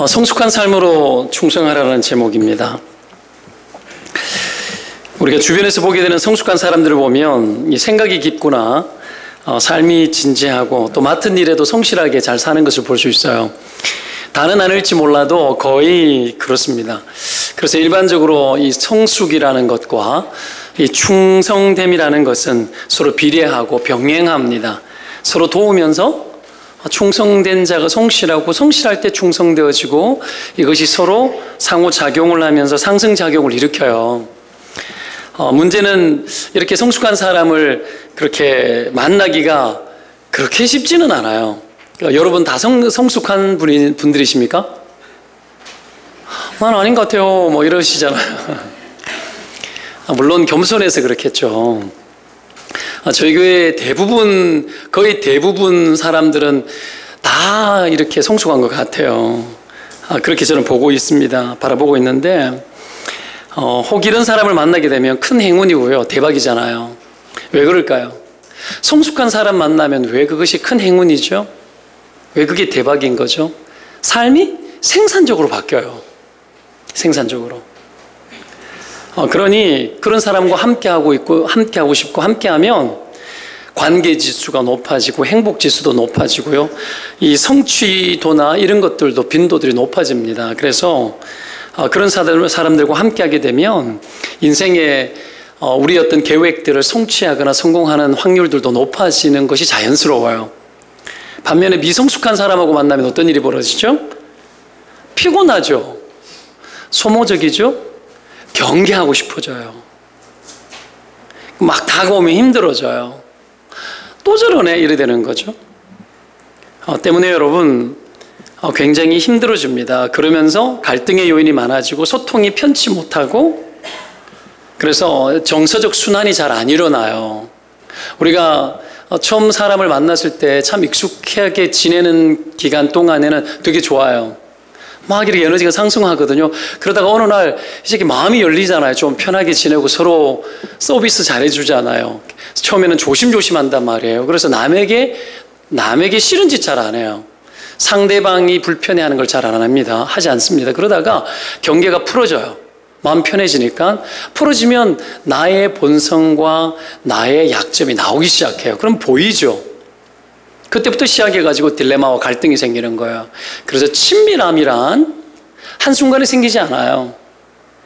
성숙한 삶으로 충성하라는 제목입니다. 우리가 주변에서 보게 되는 성숙한 사람들을 보면 이 생각이 깊구나, 삶이 진지하고 또 맡은 일에도 성실하게 잘 사는 것을 볼 수 있어요. 다는 아닐지 몰라도 거의 그렇습니다. 그래서 일반적으로 이 성숙이라는 것과 이 충성됨이라는 것은 서로 비례하고 병행합니다. 서로 도우면서 충성된 자가 성실하고 성실할 때 충성되어지고 이것이 서로 상호작용을 하면서 상승작용을 일으켜요. 문제는 이렇게 성숙한 사람을 그렇게 만나기가 그렇게 쉽지는 않아요. 여러분 다 성숙한 분들이십니까? 난 아닌 것 같아요. 뭐 이러시잖아요. 물론 겸손해서 그렇겠죠. 저희 교회 거의 대부분 사람들은 다 이렇게 성숙한 것 같아요. 그렇게 저는 보고 있습니다. 바라보고 있는데, 혹 이런 사람을 만나게 되면 큰 행운이고요. 대박이잖아요. 왜 그럴까요? 성숙한 사람 만나면 왜 그것이 큰 행운이죠? 왜 그게 대박인 거죠? 삶이 생산적으로 바뀌어요. 생산적으로. 그러니 그런 사람과 함께하고 있고 함께하고 싶고 함께하면 관계 지수가 높아지고 행복 지수도 높아지고요. 이 성취도나 이런 것들도 빈도들이 높아집니다. 그래서 그런 사람들과 함께하게 되면 인생의 우리 어떤 계획들을 성취하거나 성공하는 확률들도 높아지는 것이 자연스러워요. 반면에 미성숙한 사람하고 만나면 어떤 일이 벌어지죠? 피곤하죠. 소모적이죠. 경계하고 싶어져요. 막 다가오면 힘들어져요. 또 저러네 이래 되는 거죠. 때문에 여러분 굉장히 힘들어집니다. 그러면서 갈등의 요인이 많아지고 소통이 편치 못하고, 그래서 정서적 순환이 잘 안 일어나요. 우리가 처음 사람을 만났을 때 참 익숙하게 지내는 기간 동안에는 되게 좋아요. 막 이렇게 에너지가 상승하거든요. 그러다가 어느 날 이렇게 마음이 열리잖아요. 좀 편하게 지내고 서로 서비스 잘해주잖아요. 처음에는 조심조심 한단 말이에요. 그래서 남에게 싫은 짓 잘 안 해요. 상대방이 불편해하는 걸 잘 안 합니다. 하지 않습니다. 그러다가 경계가 풀어져요. 마음 편해지니까. 풀어지면 나의 본성과 나의 약점이 나오기 시작해요. 그럼 보이죠. 그때부터 시작해가지고 딜레마와 갈등이 생기는 거예요. 그래서 친밀함이란 한순간에 생기지 않아요.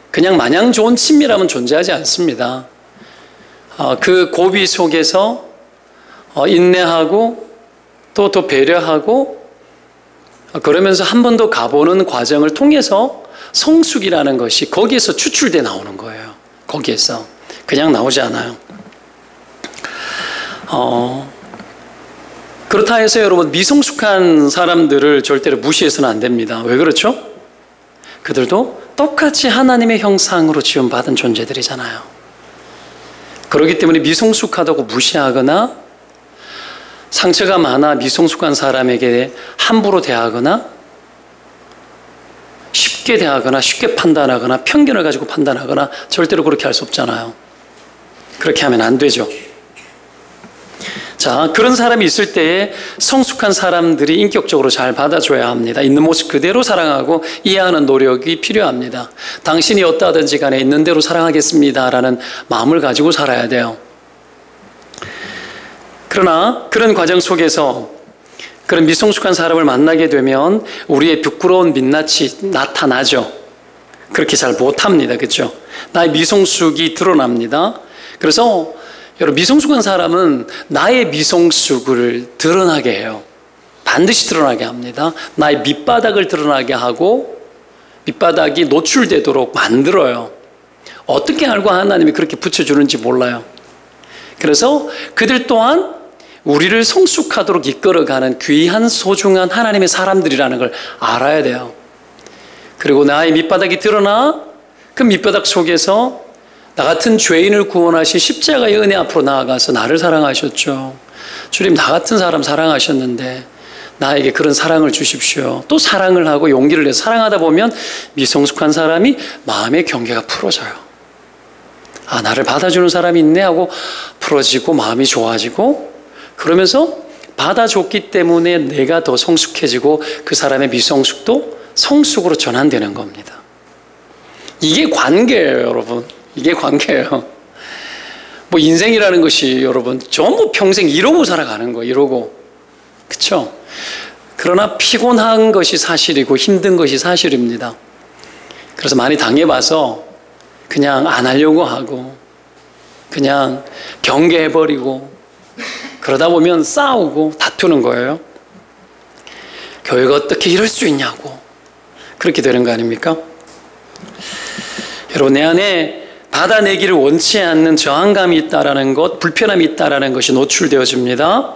그냥 마냥 좋은 친밀함은 존재하지 않습니다. 그 고비 속에서 인내하고 또 더 배려하고 그러면서 한 번 더 가보는 과정을 통해서 성숙이라는 것이 거기에서 추출돼 나오는 거예요. 거기에서 그냥 나오지 않아요. 그렇다 해서 여러분 미성숙한 사람들을 절대로 무시해서는 안 됩니다. 왜 그렇죠? 그들도 똑같이 하나님의 형상으로 지음받은 존재들이잖아요. 그렇기 때문에 미성숙하다고 무시하거나 상처가 많아 미성숙한 사람에게 함부로 대하거나 쉽게 대하거나 쉽게 판단하거나 편견을 가지고 판단하거나 절대로 그렇게 할 수 없잖아요. 그렇게 하면 안 되죠. 자, 그런 사람이 있을 때에 성숙한 사람들이 인격적으로 잘 받아줘야 합니다. 있는 모습 그대로 사랑하고 이해하는 노력이 필요합니다. 당신이 어떠하든지 간에 있는 대로 사랑하겠습니다 라는 마음을 가지고 살아야 돼요. 그러나 그런 과정 속에서 그런 미성숙한 사람을 만나게 되면 우리의 부끄러운 민낯이 나타나죠. 그렇게 잘 못합니다. 그렇죠? 나의 미성숙이 드러납니다. 그래서 여러분 미성숙한 사람은 나의 미성숙을 드러나게 해요. 반드시 드러나게 합니다. 나의 밑바닥을 드러나게 하고 밑바닥이 노출되도록 만들어요. 어떻게 알고 하나님이 그렇게 붙여주는지 몰라요. 그래서 그들 또한 우리를 성숙하도록 이끌어가는 귀한 소중한 하나님의 사람들이라는 걸 알아야 돼요. 그리고 나의 밑바닥이 드러나 그 밑바닥 속에서 나 같은 죄인을 구원하신 십자가의 은혜 앞으로 나아가서 나를 사랑하셨죠. 주님, 나 같은 사람 사랑하셨는데 나에게 그런 사랑을 주십시오. 또 사랑을 하고 용기를 내서 사랑하다 보면 미성숙한 사람이 마음의 경계가 풀어져요. 나를 받아주는 사람이 있네 하고 풀어지고 마음이 좋아지고, 그러면서 받아줬기 때문에 내가 더 성숙해지고 그 사람의 미성숙도 성숙으로 전환되는 겁니다. 이게 관계예요, 여러분. 이게 관계예요. 뭐 인생이라는 것이 여러분 전부 평생 이러고 살아가는 거예요. 이러고. 그렇죠? 그러나 피곤한 것이 사실이고 힘든 것이 사실입니다. 그래서 많이 당해봐서 그냥 안 하려고 하고 그냥 경계해버리고 그러다 보면 싸우고 다투는 거예요. 교회가 어떻게 이럴 수 있냐고 그렇게 되는 거 아닙니까? 여러분, 내 안에 받아내기를 원치 않는 저항감이 있다라는 것, 불편함이 있다라는 것이 노출되어집니다.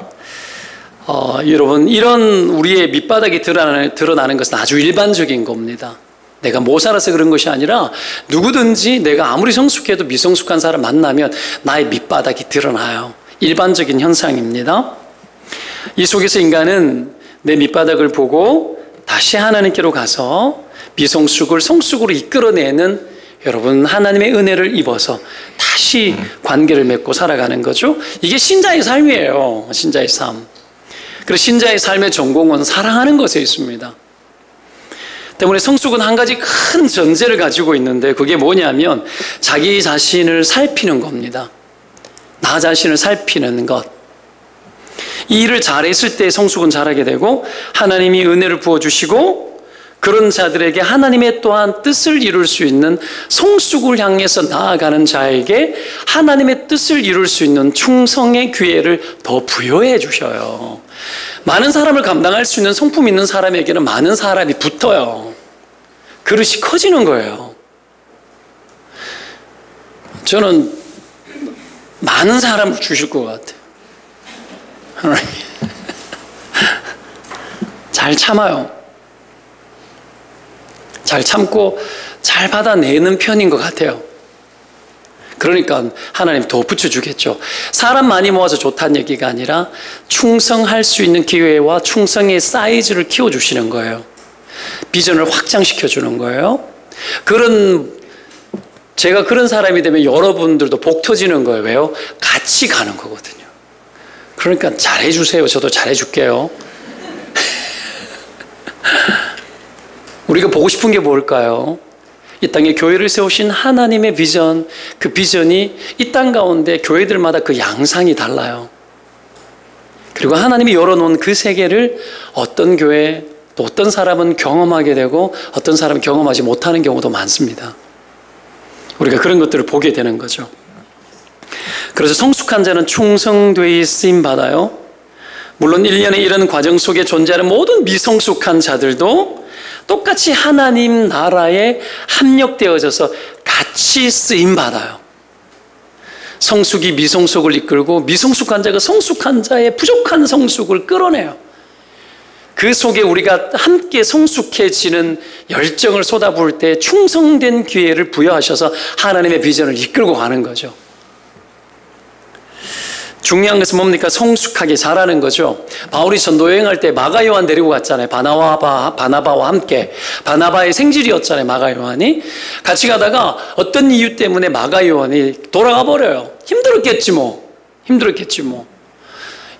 여러분, 이런 우리의 밑바닥이 드러나는 것은 아주 일반적인 겁니다. 내가 못 살아서 그런 것이 아니라 누구든지 내가 아무리 성숙해도 미성숙한 사람 만나면 나의 밑바닥이 드러나요. 일반적인 현상입니다. 이 속에서 인간은 내 밑바닥을 보고 다시 하나님께로 가서 미성숙을 성숙으로 이끌어내는 여러분 하나님의 은혜를 입어서 다시 관계를 맺고 살아가는 거죠. 이게 신자의 삶이에요. 신자의 삶. 그래서 신자의 삶의 전공은 사랑하는 것에 있습니다. 때문에 성숙은 한 가지 큰 전제를 가지고 있는데 그게 뭐냐면 자기 자신을 살피는 겁니다. 나 자신을 살피는 것. 이 일을 잘했을 때 성숙은 잘하게 되고 하나님이 은혜를 부어주시고 그런 자들에게 하나님의 또한 뜻을 이룰 수 있는 성숙을 향해서 나아가는 자에게 하나님의 뜻을 이룰 수 있는 충성의 기회를 더 부여해 주셔요. 많은 사람을 감당할 수 있는 성품 있는 사람에게는 많은 사람이 붙어요. 그릇이 커지는 거예요. 저는 많은 사람을 주실 것 같아요. 하나님. 잘 참아요. 잘 참고 잘 받아내는 편인 것 같아요. 그러니까 하나님 더 붙여주겠죠. 사람 많이 모아서 좋다는 얘기가 아니라 충성할 수 있는 기회와 충성의 사이즈를 키워주시는 거예요. 비전을 확장시켜주는 거예요. 제가 그런 사람이 되면 여러분들도 복 터지는 거예요. 왜요? 같이 가는 거거든요. 그러니까 잘해주세요. 저도 잘해줄게요. 우리가 보고 싶은 게 뭘까요? 이 땅에 교회를 세우신 하나님의 비전, 그 비전이 이 땅 가운데 교회들마다 그 양상이 달라요. 그리고 하나님이 열어놓은 그 세계를 어떤 교회, 또 어떤 사람은 경험하게 되고 어떤 사람은 경험하지 못하는 경우도 많습니다. 우리가 그런 것들을 보게 되는 거죠. 그래서 성숙한 자는 충성되이 쓰임받아요. 물론 1년의 이런 과정 속에 존재하는 모든 미성숙한 자들도 똑같이 하나님 나라에 합력되어져서 같이 쓰임받아요. 성숙이 미성숙을 이끌고 미성숙한 자가 성숙한 자의 부족한 성숙을 끌어내요. 그 속에 우리가 함께 성숙해지는 열정을 쏟아부을 때 충성된 기회를 부여하셔서 하나님의 비전을 이끌고 가는 거죠. 중요한 것은 뭡니까? 성숙하게 자라는 거죠. 바울이 전도 여행할 때 마가 요한 데리고 갔잖아요. 바나바와 함께. 바나바의 생질이었잖아요. 마가 요한이. 같이 가다가 어떤 이유 때문에 마가 요한이 돌아가 버려요. 힘들었겠지 뭐.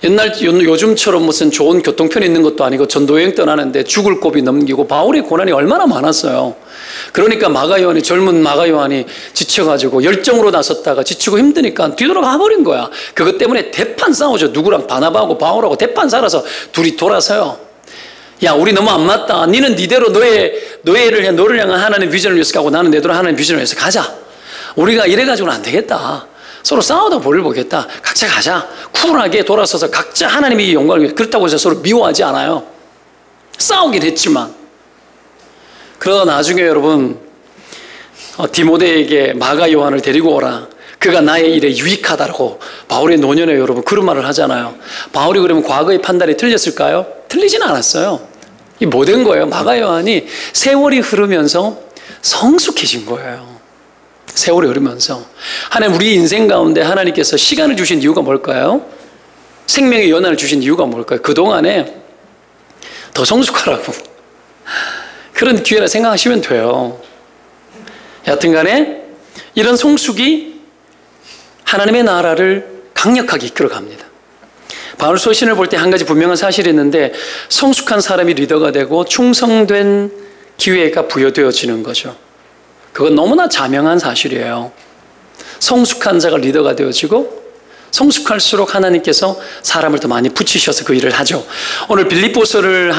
요즘처럼 무슨 좋은 교통편이 있는 것도 아니고 전도여행 떠나는데 죽을 고비 넘기고 바울의 고난이 얼마나 많았어요. 그러니까 젊은 마가 요한이 지쳐가지고 열정으로 나섰다가 지치고 힘드니까 뒤돌아가 버린 거야. 그것 때문에 대판 싸우죠. 누구랑? 바나바하고 바울하고 대판 살아서 둘이 돌아서요. 야, 우리 너무 안 맞다. 너는 니대로 너를 향한 하나님의 비전을 위해서 가고 나는 내대로 하나님의 비전을 위해서 가자. 우리가 이래가지고는 안 되겠다. 서로 싸우다 볼을 보겠다. 각자 가자. 쿨하게 돌아서서 각자 하나님의 영광을 위해. 그렇다고 해서 서로 미워하지 않아요. 싸우긴 했지만. 그러다 나중에 여러분 디모데에게 마가 요한을 데리고 오라. 그가 나의 일에 유익하다라고 바울의 노년에 여러분 그런 말을 하잖아요. 바울이 그러면 과거의 판단이 틀렸을까요? 틀리진 않았어요. 이 못된 거예요. 마가 요한이 세월이 흐르면서 성숙해진 거예요. 세월이 흐르면서 하나님 우리 인생 가운데 하나님께서 시간을 주신 이유가 뭘까요? 생명의 연한을 주신 이유가 뭘까요? 그동안에 더 성숙하라고 그런 기회라 생각하시면 돼요. 여하튼 간에 이런 성숙이 하나님의 나라를 강력하게 이끌어갑니다. 바울 서신을 볼 때 한 가지 분명한 사실이 있는데 성숙한 사람이 리더가 되고 충성된 기회가 부여되어지는 거죠. 그건 너무나 자명한 사실이에요. 성숙한 자가 리더가 되어지고 성숙할수록 하나님께서 사람을 더 많이 붙이셔서 그 일을 하죠. 오늘 빌립보서를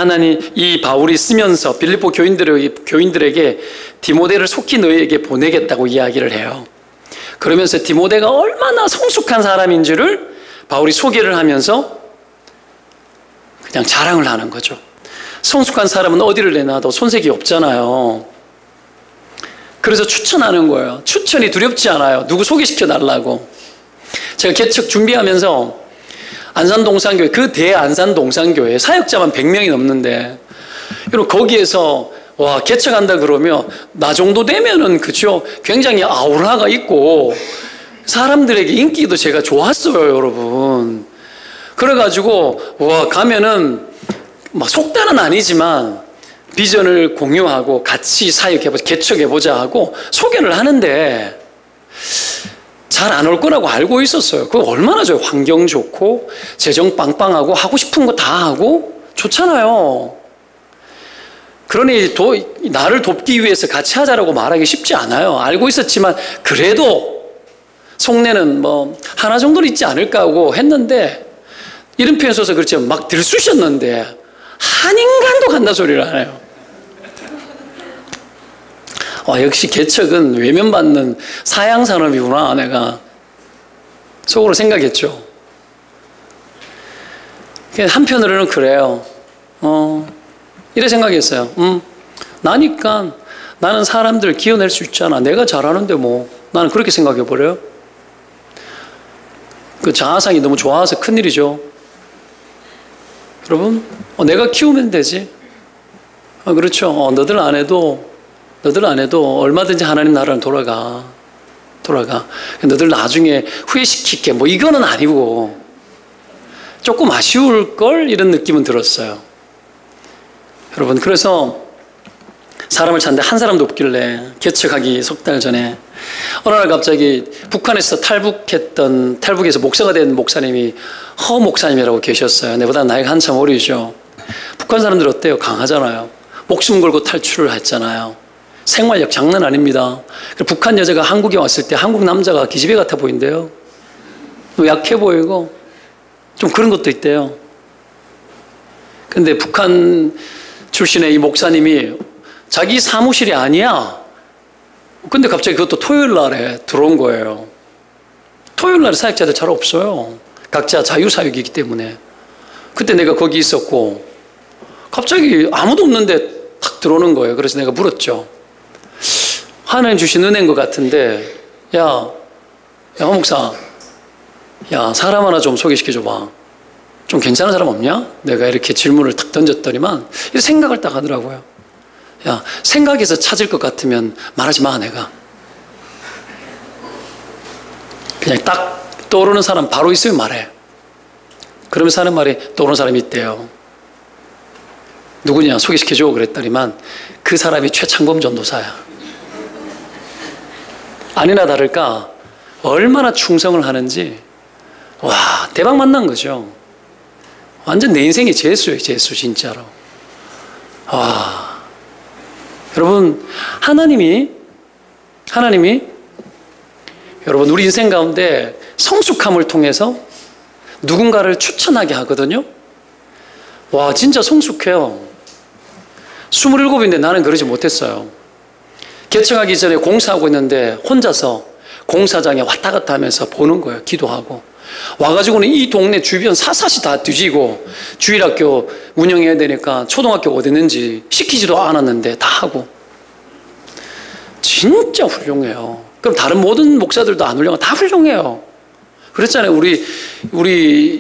이 바울이 쓰면서 빌립보 교인들에게 디모데를 속히 너희에게 보내겠다고 이야기를 해요. 그러면서 디모데가 얼마나 성숙한 사람인지를 바울이 소개를 하면서 그냥 자랑을 하는 거죠. 성숙한 사람은 어디를 내놔도 손색이 없잖아요. 그래서 추천하는 거예요. 추천이 두렵지 않아요. 누구 소개시켜 달라고. 제가 개척 준비하면서 안산동산교회, 그 대안산동산교회 사역자만 100명이 넘는데, 여러분 거기에서 와 개척한다 그러면 나 정도 되면은 그죠? 굉장히 아우라가 있고 사람들에게 인기도 제가 좋았어요, 여러분. 그래가지고 와 가면은 막 속단은 아니지만 비전을 공유하고 같이 사역해보자, 개척해보자 하고 소개를 하는데 잘 안 올 거라고 알고 있었어요. 그거 얼마나 좋아요. 환경 좋고 재정 빵빵하고 하고 싶은 거 다 하고 좋잖아요. 그러니 나를 돕기 위해서 같이 하자라고 말하기 쉽지 않아요. 알고 있었지만 그래도 속내는 뭐 하나 정도는 있지 않을까 하고 했는데, 이런 표현 써서 그렇지 막 들쑤셨는데 한 인간도 간다 소리를 안 해요. 역시 개척은 외면받는 사양산업이구나 내가 속으로 생각했죠. 한편으로는 그래요. 이래 생각했어요. 나니까 나는 사람들 기어낼 수 있잖아. 내가 잘하는데 뭐. 나는 그렇게 생각해버려요. 그 자아상이 너무 좋아서 큰일이죠. 여러분, 내가 키우면 되지. 그렇죠. 너들 안 해도 얼마든지 하나님 나라는 돌아가. 너들 나중에 후회시킬게. 뭐 이거는 아니고 조금 아쉬울걸? 이런 느낌은 들었어요. 여러분, 그래서 사람을 찾는데 한 사람도 없길래 개척하기 석 달 전에 어느 날 갑자기 북한에서 탈북에서 목사가 된 목사님이 허 목사님이라고 계셨어요. 내보다 나이가 한참 어리죠. 북한 사람들 어때요? 강하잖아요. 목숨 걸고 탈출을 했잖아요. 생활력 장난 아닙니다. 북한 여자가 한국에 왔을 때 한국 남자가 기집애 같아 보인대요. 약해 보이고 좀 그런 것도 있대요. 근데 북한 출신의 이 목사님이 자기 사무실이 아니야. 근데 갑자기 그것도 토요일 날에 들어온 거예요. 토요일 날에 사역자들 잘 없어요. 각자 자유사역이기 때문에. 그때 내가 거기 있었고 갑자기 아무도 없는데 탁 들어오는 거예요. 그래서 내가 물었죠. 하나님 주신 은혜인 것 같은데 야 목사, 사람 하나 좀 소개시켜줘봐. 좀 괜찮은 사람 없냐? 내가 이렇게 질문을 탁 던졌더니만 이렇게 생각을 딱 하더라고요. 생각해서 찾을 것 같으면 말하지 마. 내가 그냥 딱 떠오르는 사람 바로 있으면 말해. 그러면서 하는 말이 떠오르는 사람이 있대요. 누구냐 소개시켜줘 그랬더니만 그 사람이 최창범 전도사야. 아니나 다를까 얼마나 충성을 하는지 와 대박 만난 거죠. 완전 내 인생의 재수예요. 재수 진짜로. 와 여러분, 하나님이 여러분 우리 인생 가운데 성숙함을 통해서 누군가를 추천하게 하거든요. 와 진짜 성숙해요. 27인데 나는 그러지 못했어요. 개척하기 전에 공사하고 있는데 혼자서 공사장에 왔다 갔다 하면서 보는 거예요. 기도하고 와가지고는 이 동네 주변 사사시 다 뒤지고 주일학교 운영해야 되니까 초등학교 어디 있는지 시키지도 않았는데 다 하고. 진짜 훌륭해요. 그럼 다른 모든 목사들도 안 훌륭해요? 다 훌륭해요. 그랬잖아요. 우리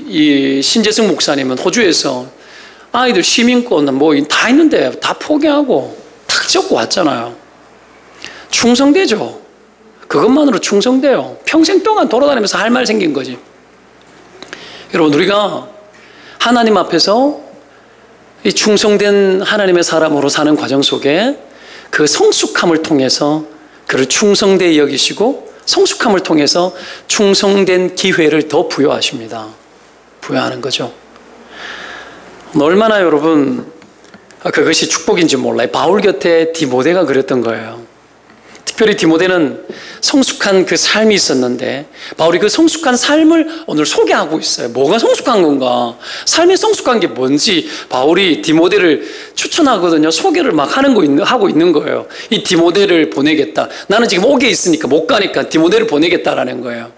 이 신재승 목사님은 호주에서 아이들 시민권 뭐 다 있는데 다 포기하고 탁 적고 왔잖아요. 충성되죠. 그것만으로 충성돼요. 평생 동안 돌아다니면서 할 말 생긴 거지. 여러분, 우리가 하나님 앞에서 이 충성된 하나님의 사람으로 사는 과정 속에 그 성숙함을 통해서 그를 충성되이 여기시고 성숙함을 통해서 충성된 기회를 더 부여하십니다. 부여하는 거죠. 얼마나 여러분 그것이 축복인지 몰라요. 바울 곁에 디모데가 그랬던 거예요. 특별히 디모데는 성숙한 그 삶이 있었는데 바울이 그 성숙한 삶을 오늘 소개하고 있어요. 뭐가 성숙한 건가? 삶이 성숙한 게 뭔지 바울이 디모데를 추천하거든요. 소개를 막 하고 있는 거예요. 이 디모데를 보내겠다. 나는 지금 옥에 있으니까 못 가니까 디모데를 보내겠다라는 거예요.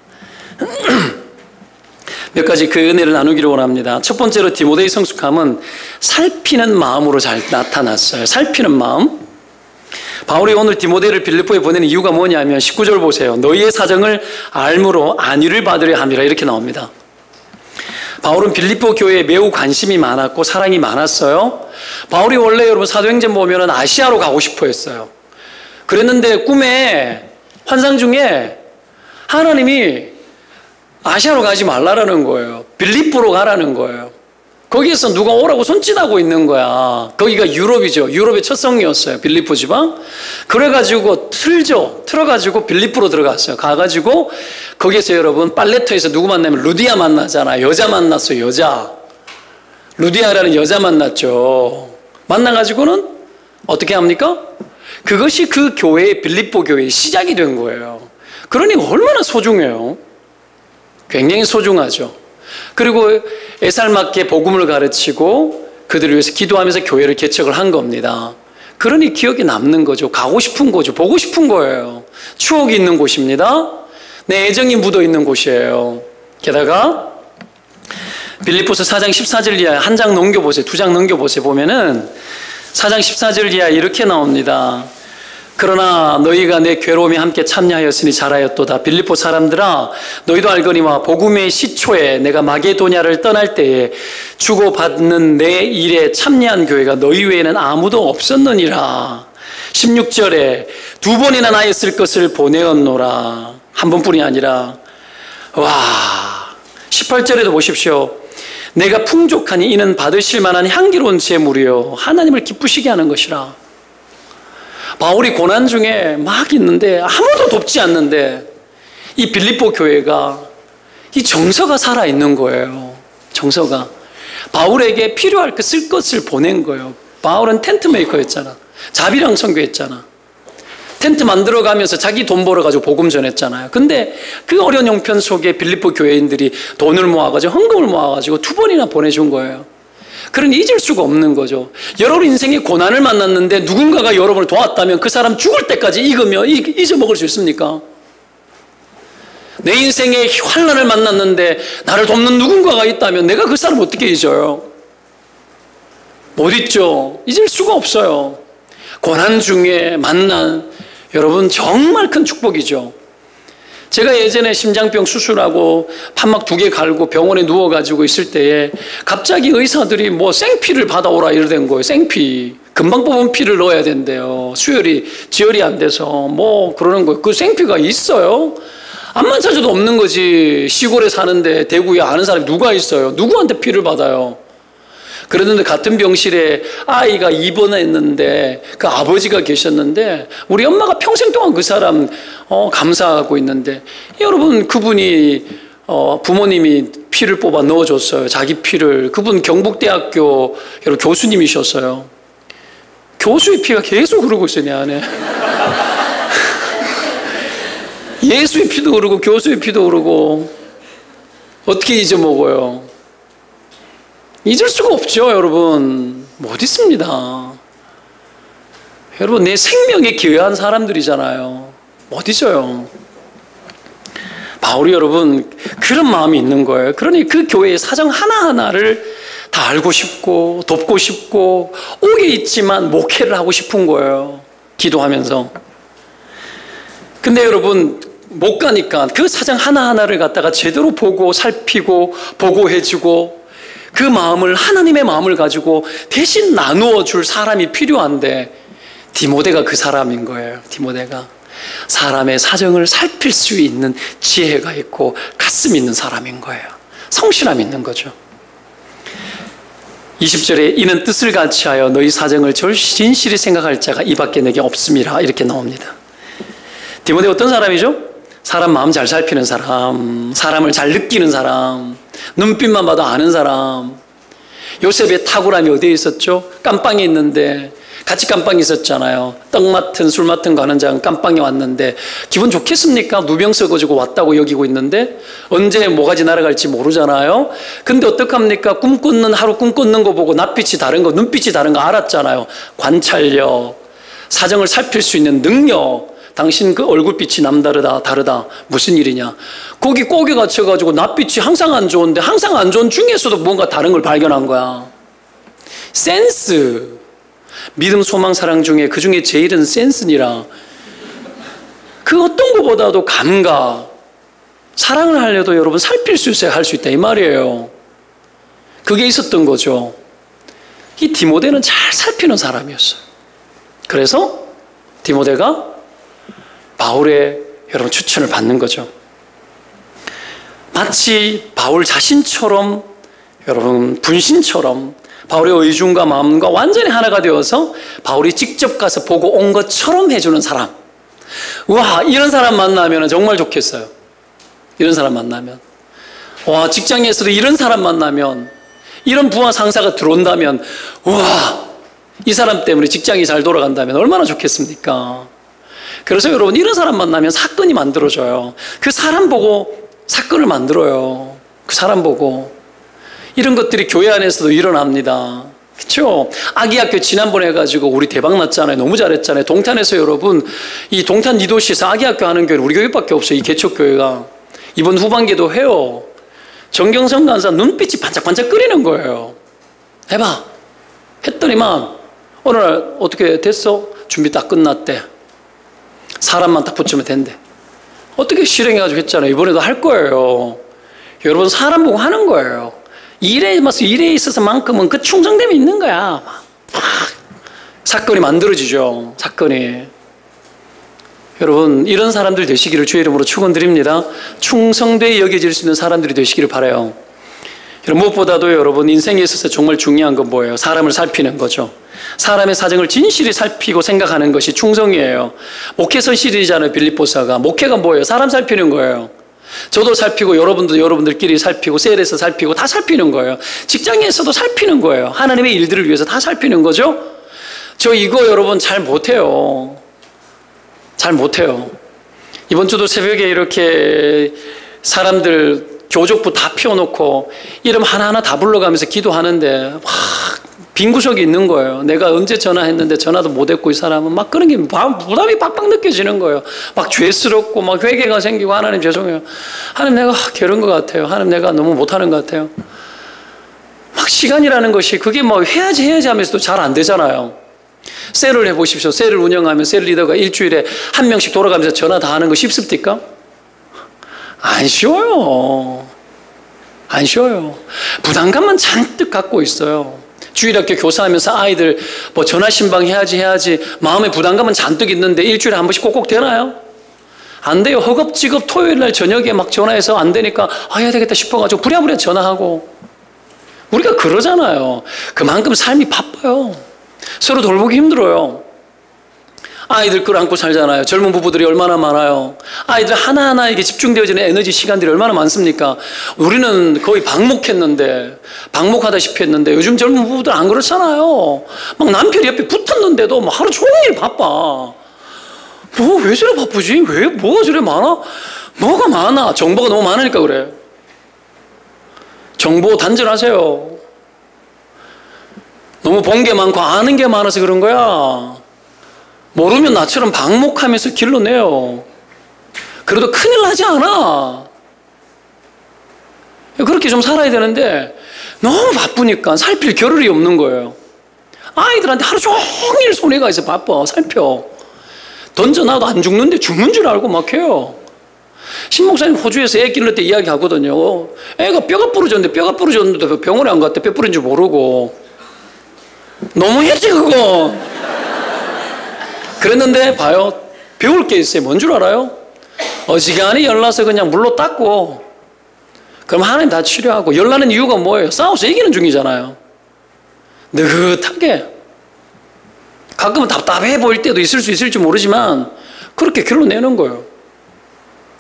몇 가지 그 은혜를 나누기를 원합니다. 첫 번째로 디모데의 성숙함은 살피는 마음으로 잘 나타났어요. 살피는 마음. 바울이 오늘 디모데를 빌립보에 보내는 이유가 뭐냐면 19절 보세요. 너희의 사정을 알므로 안위를 받으려 함이라 이렇게 나옵니다. 바울은 빌립보 교회에 매우 관심이 많았고 사랑이 많았어요. 바울이 원래 여러분 사도행전 보면은 아시아로 가고 싶어 했어요. 그랬는데 꿈에 환상 중에 하나님이 아시아로 가지 말라라는 거예요. 빌립보로 가라는 거예요. 거기에서 누가 오라고 손짓하고 있는 거야. 거기가 유럽이죠. 유럽의 첫 성이었어요. 빌립보 지방. 그래가지고 틀어가지고 빌립보로 들어갔어요. 가가지고 거기에서 여러분 빨레토에서 누구 만나면 루디아 만나잖아요. 여자 만났어요. 여자. 루디아라는 여자 만났죠. 만나가지고는 어떻게 합니까? 그것이 그 교회의 빌립보 교회의 시작이 된 거예요. 그러니 얼마나 소중해요. 굉장히 소중하죠. 그리고 애살맞게 복음을 가르치고 그들을 위해서 기도하면서 교회를 개척을 한 겁니다. 그러니 기억에 남는 거죠. 가고 싶은 거죠. 보고 싶은 거예요. 추억이 있는 곳입니다. 내 애정이 묻어 있는 곳이에요. 게다가 빌립보서 4장 14절 이하에 한 장 넘겨보세요. 2장 넘겨보세요. 보면은 4장 14절 이하에 이렇게 나옵니다. 그러나 너희가 내 괴로움에 함께 참여하였으니 잘하였도다. 빌립보 사람들아 너희도 알거니와 복음의 시초에 내가 마게도냐를 떠날 때에 주고받는 내 일에 참여한 교회가 너희 외에는 아무도 없었느니라. 16절에 2번이나 나의 쓸 것을 보내었노라. 한 번뿐이 아니라. 와 18절에도 보십시오. 내가 풍족하니 이는 받으실 만한 향기로운 제물이요 하나님을 기쁘시게 하는 것이라. 바울이 고난 중에 막 있는데 아무도 돕지 않는데 이 빌립보 교회가 이 정서가 살아있는 거예요. 정서가. 바울에게 필요할 그 쓸 것을 보낸 거예요. 바울은 텐트 메이커였잖아. 자비랑 선교했잖아. 텐트 만들어가면서 자기 돈 벌어가지고 복음 전했잖아요. 근데 그 어려운 형편 속에 빌립보 교회인들이 돈을 모아가지고 헌금을 모아가지고 2번이나 보내준 거예요. 그러니 잊을 수가 없는 거죠. 여러분 인생의 고난을 만났는데 누군가가 여러분을 도왔다면 그 사람 죽을 때까지 잊어먹을 수 있습니까? 내 인생의 환난을 만났는데 나를 돕는 누군가가 있다면 내가 그 사람 어떻게 잊어요? 못 잊죠. 잊을 수가 없어요. 고난 중에 만난 여러분 정말 큰 축복이죠. 제가 예전에 심장병 수술하고 판막 2개 갈고 병원에 누워가지고 있을 때에 갑자기 의사들이 뭐 생피를 받아오라 이러던 거예요. 생피. 금방 뽑은 피를 넣어야 된대요. 지혈이 안 돼서 뭐 그러는 거예요. 그 생피가 있어요? 암만 찾아도 없는 거지. 시골에 사는데 대구에 아는 사람이 누가 있어요? 누구한테 피를 받아요? 그랬는데 같은 병실에 아이가 입원했는데 그 아버지가 계셨는데 우리 엄마가 평생 동안 그 사람 감사하고 있는데 여러분 그분이 부모님이 피를 뽑아 넣어줬어요. 자기 피를. 그분 경북대학교 교수님이셨어요. 교수의 피가 계속 흐르고 있어요. 내 안에. 예수의 피도 흐르고 교수의 피도 흐르고 어떻게 잊어먹어요? 잊을 수가 없죠, 여러분. 못 잊습니다. 여러분, 내 생명에 기여한 사람들이잖아요. 못 잊어요. 바울이 여러분, 그런 마음이 있는 거예요. 그러니 그 교회의 사정 하나하나를 다 알고 싶고, 돕고 싶고, 옥에 있지만 목회를 하고 싶은 거예요. 기도하면서. 근데 여러분, 못 가니까 그 사정 하나하나를 갖다가 제대로 보고, 살피고, 보고해주고, 그 마음을 하나님의 마음을 가지고 대신 나누어 줄 사람이 필요한데 디모데가 그 사람인 거예요. 디모데가 사람의 사정을 살필 수 있는 지혜가 있고 가슴이 있는 사람인 거예요. 성실함이 있는 거죠. 20절에 이는 뜻을 같이 하여 너희 사정을 진실히 생각할 자가 이 밖에 내게 없음이라 이렇게 나옵니다. 디모데 어떤 사람이죠? 사람 마음 잘 살피는 사람, 사람을 잘 느끼는 사람, 눈빛만 봐도 아는 사람. 요셉의 탁월함이 어디에 있었죠? 깜빵에 있는데 같이 깜빵에 있었잖아요. 떡 맡은 술 맡은 관원장은 깜빵에 왔는데 기분 좋겠습니까? 누병 썩어지고 왔다고 여기고 있는데 언제 뭐가지 날아갈지 모르잖아요. 근데 어떡합니까? 하루 꿈 꾸는 거 보고 낯빛이 다른 거, 눈빛이 다른 거 알았잖아요. 관찰력, 사정을 살필 수 있는 능력. 당신 그 얼굴빛이 다르다. 무슨 일이냐? 거기 꼭에 갇혀가지고 낯빛이 항상 안 좋은데 항상 안 좋은 중에서도 뭔가 다른 걸 발견한 거야. 센스. 믿음, 소망, 사랑 중에 그 중에 제일은 센스니라. 그 어떤 것보다도 감각. 사랑을 하려도 여러분 살필 수 있어야 할 수 있다 이 말이에요. 그게 있었던 거죠. 이 디모데는 잘 살피는 사람이었어요. 그래서 디모데가 바울의 여러분 추천을 받는 거죠. 마치 바울 자신처럼 여러분 분신처럼 바울의 의중과 마음과 완전히 하나가 되어서 바울이 직접 가서 보고 온 것처럼 해주는 사람. 와, 이런 사람 만나면 정말 좋겠어요. 이런 사람 만나면. 와, 직장에서도 이런 사람 만나면, 이런 부하 상사가 들어온다면, 와, 이 사람 때문에 직장이 잘 돌아간다면 얼마나 좋겠습니까? 그래서 여러분, 이런 사람 만나면 사건이 만들어져요. 그 사람 보고 사건을 만들어요. 그 사람 보고. 이런 것들이 교회 안에서도 일어납니다. 그렇죠? 아기학교 지난번에 해가지고 우리 대박 났잖아요. 너무 잘했잖아요. 동탄에서 여러분, 이 동탄 이도시에서 아기학교 하는 교회는 우리 교회밖에 없어요. 이 개척교회가. 이번 후반기도 해요. 정경성 간사 눈빛이 반짝반짝 끓이는 거예요. 해봐. 했더니만 어느 날 어떻게 됐어? 준비 딱 끝났대. 사람만 딱 붙이면 된대. 어떻게 실행해가지고 했잖아요. 이번에도 할 거예요. 여러분 사람 보고 하는 거예요. 일에 있어서만큼은 그 충성됨이 있는 거야. 막 사건이 만들어지죠. 사건이. 여러분 이런 사람들 되시기를 주의 이름으로 축원드립니다. 충성되게 여겨질 수 있는 사람들이 되시기를 바라요. 무엇보다도 여러분 인생에 있어서 정말 중요한 건 뭐예요? 사람을 살피는 거죠. 사람의 사정을 진실히 살피고 생각하는 것이 충성이에요. 목회선 시리즈잖아요. 빌립보서가. 목회가 뭐예요? 사람 살피는 거예요. 저도 살피고 여러분도 여러분들끼리 살피고 셀에서 살피고 다 살피는 거예요. 직장에서도 살피는 거예요. 하나님의 일들을 위해서 다 살피는 거죠. 저 이거 여러분 잘 못해요. 잘 못해요. 이번 주도 새벽에 이렇게 사람들 교족부 다 피워놓고 이름 하나하나 다 불러가면서 기도하는데 빈 구석이 있는 거예요. 내가 언제 전화했는데 전화도 못 했고 이 사람은 막 그런 게 부담이 빡빡 느껴지는 거예요. 막 죄스럽고 막 회개가 생기고 하나님 죄송해요. 하나님 내가 게으른 것 같아요. 하나님 내가 너무 못하는 것 같아요. 막 시간이라는 것이 그게 뭐 해야지 하면서도 잘 안 되잖아요. 셀을 해보십시오. 셀을 운영하면 셀 리더가 일주일에 한 명씩 돌아가면서 전화 다 하는 거 쉽습니까? 안 쉬워요. 안 쉬워요. 부담감만 잔뜩 갖고 있어요. 주일학교 교사하면서 아이들 뭐 전화 신방 해야지 마음의 부담감은 잔뜩 있는데 일주일에 한 번씩 꼭꼭 되나요? 안 돼요. 허겁지겁 토요일 날 저녁에 막 전화해서 안 되니까 해야 되겠다 싶어가지고 부랴부랴 전화하고. 우리가 그러잖아요. 그만큼 삶이 바빠요. 서로 돌보기 힘들어요. 아이들 끌어안고 살잖아요. 젊은 부부들이 얼마나 많아요. 아이들 하나하나에게 집중되어지는 에너지 시간들이 얼마나 많습니까? 우리는 거의 방목하다시피 했는데 요즘 젊은 부부들 안 그렇잖아요. 막 남편이 옆에 붙었는데도 막 하루 종일 바빠. 왜 저래 바쁘지? 뭐가 저래 많아? 뭐가 많아? 정보가 너무 많으니까 그래. 정보 단절하세요. 너무 본 게 많고 아는 게 많아서 그런 거야. 모르면 나처럼 방목하면서 길러내요. 그래도 큰일 나지 않아. 그렇게 좀 살아야 되는데 너무 바쁘니까 살필 겨를이 없는 거예요. 아이들한테 하루 종일 손해가 있어. 바빠. 살펴. 던져놔도 안 죽는데 죽는 줄 알고 막 해요. 신목사님 호주에서 애 기를 때 이야기 하거든요. 애가 뼈가 부러졌는데 병원에 안 갔대. 뼈 부러진 줄 모르고. 너무했지 그거. 그랬는데 봐요. 배울 게 있어요. 뭔 줄 알아요? 어지간히 열나서 그냥 물로 닦고 그럼 하나님 다 치료하고. 열나는 이유가 뭐예요? 싸워서 이기는 중이잖아요. 느긋하게. 가끔은 답답해 보일 때도 있을 수 있을지 모르지만 그렇게 결론내는 거예요.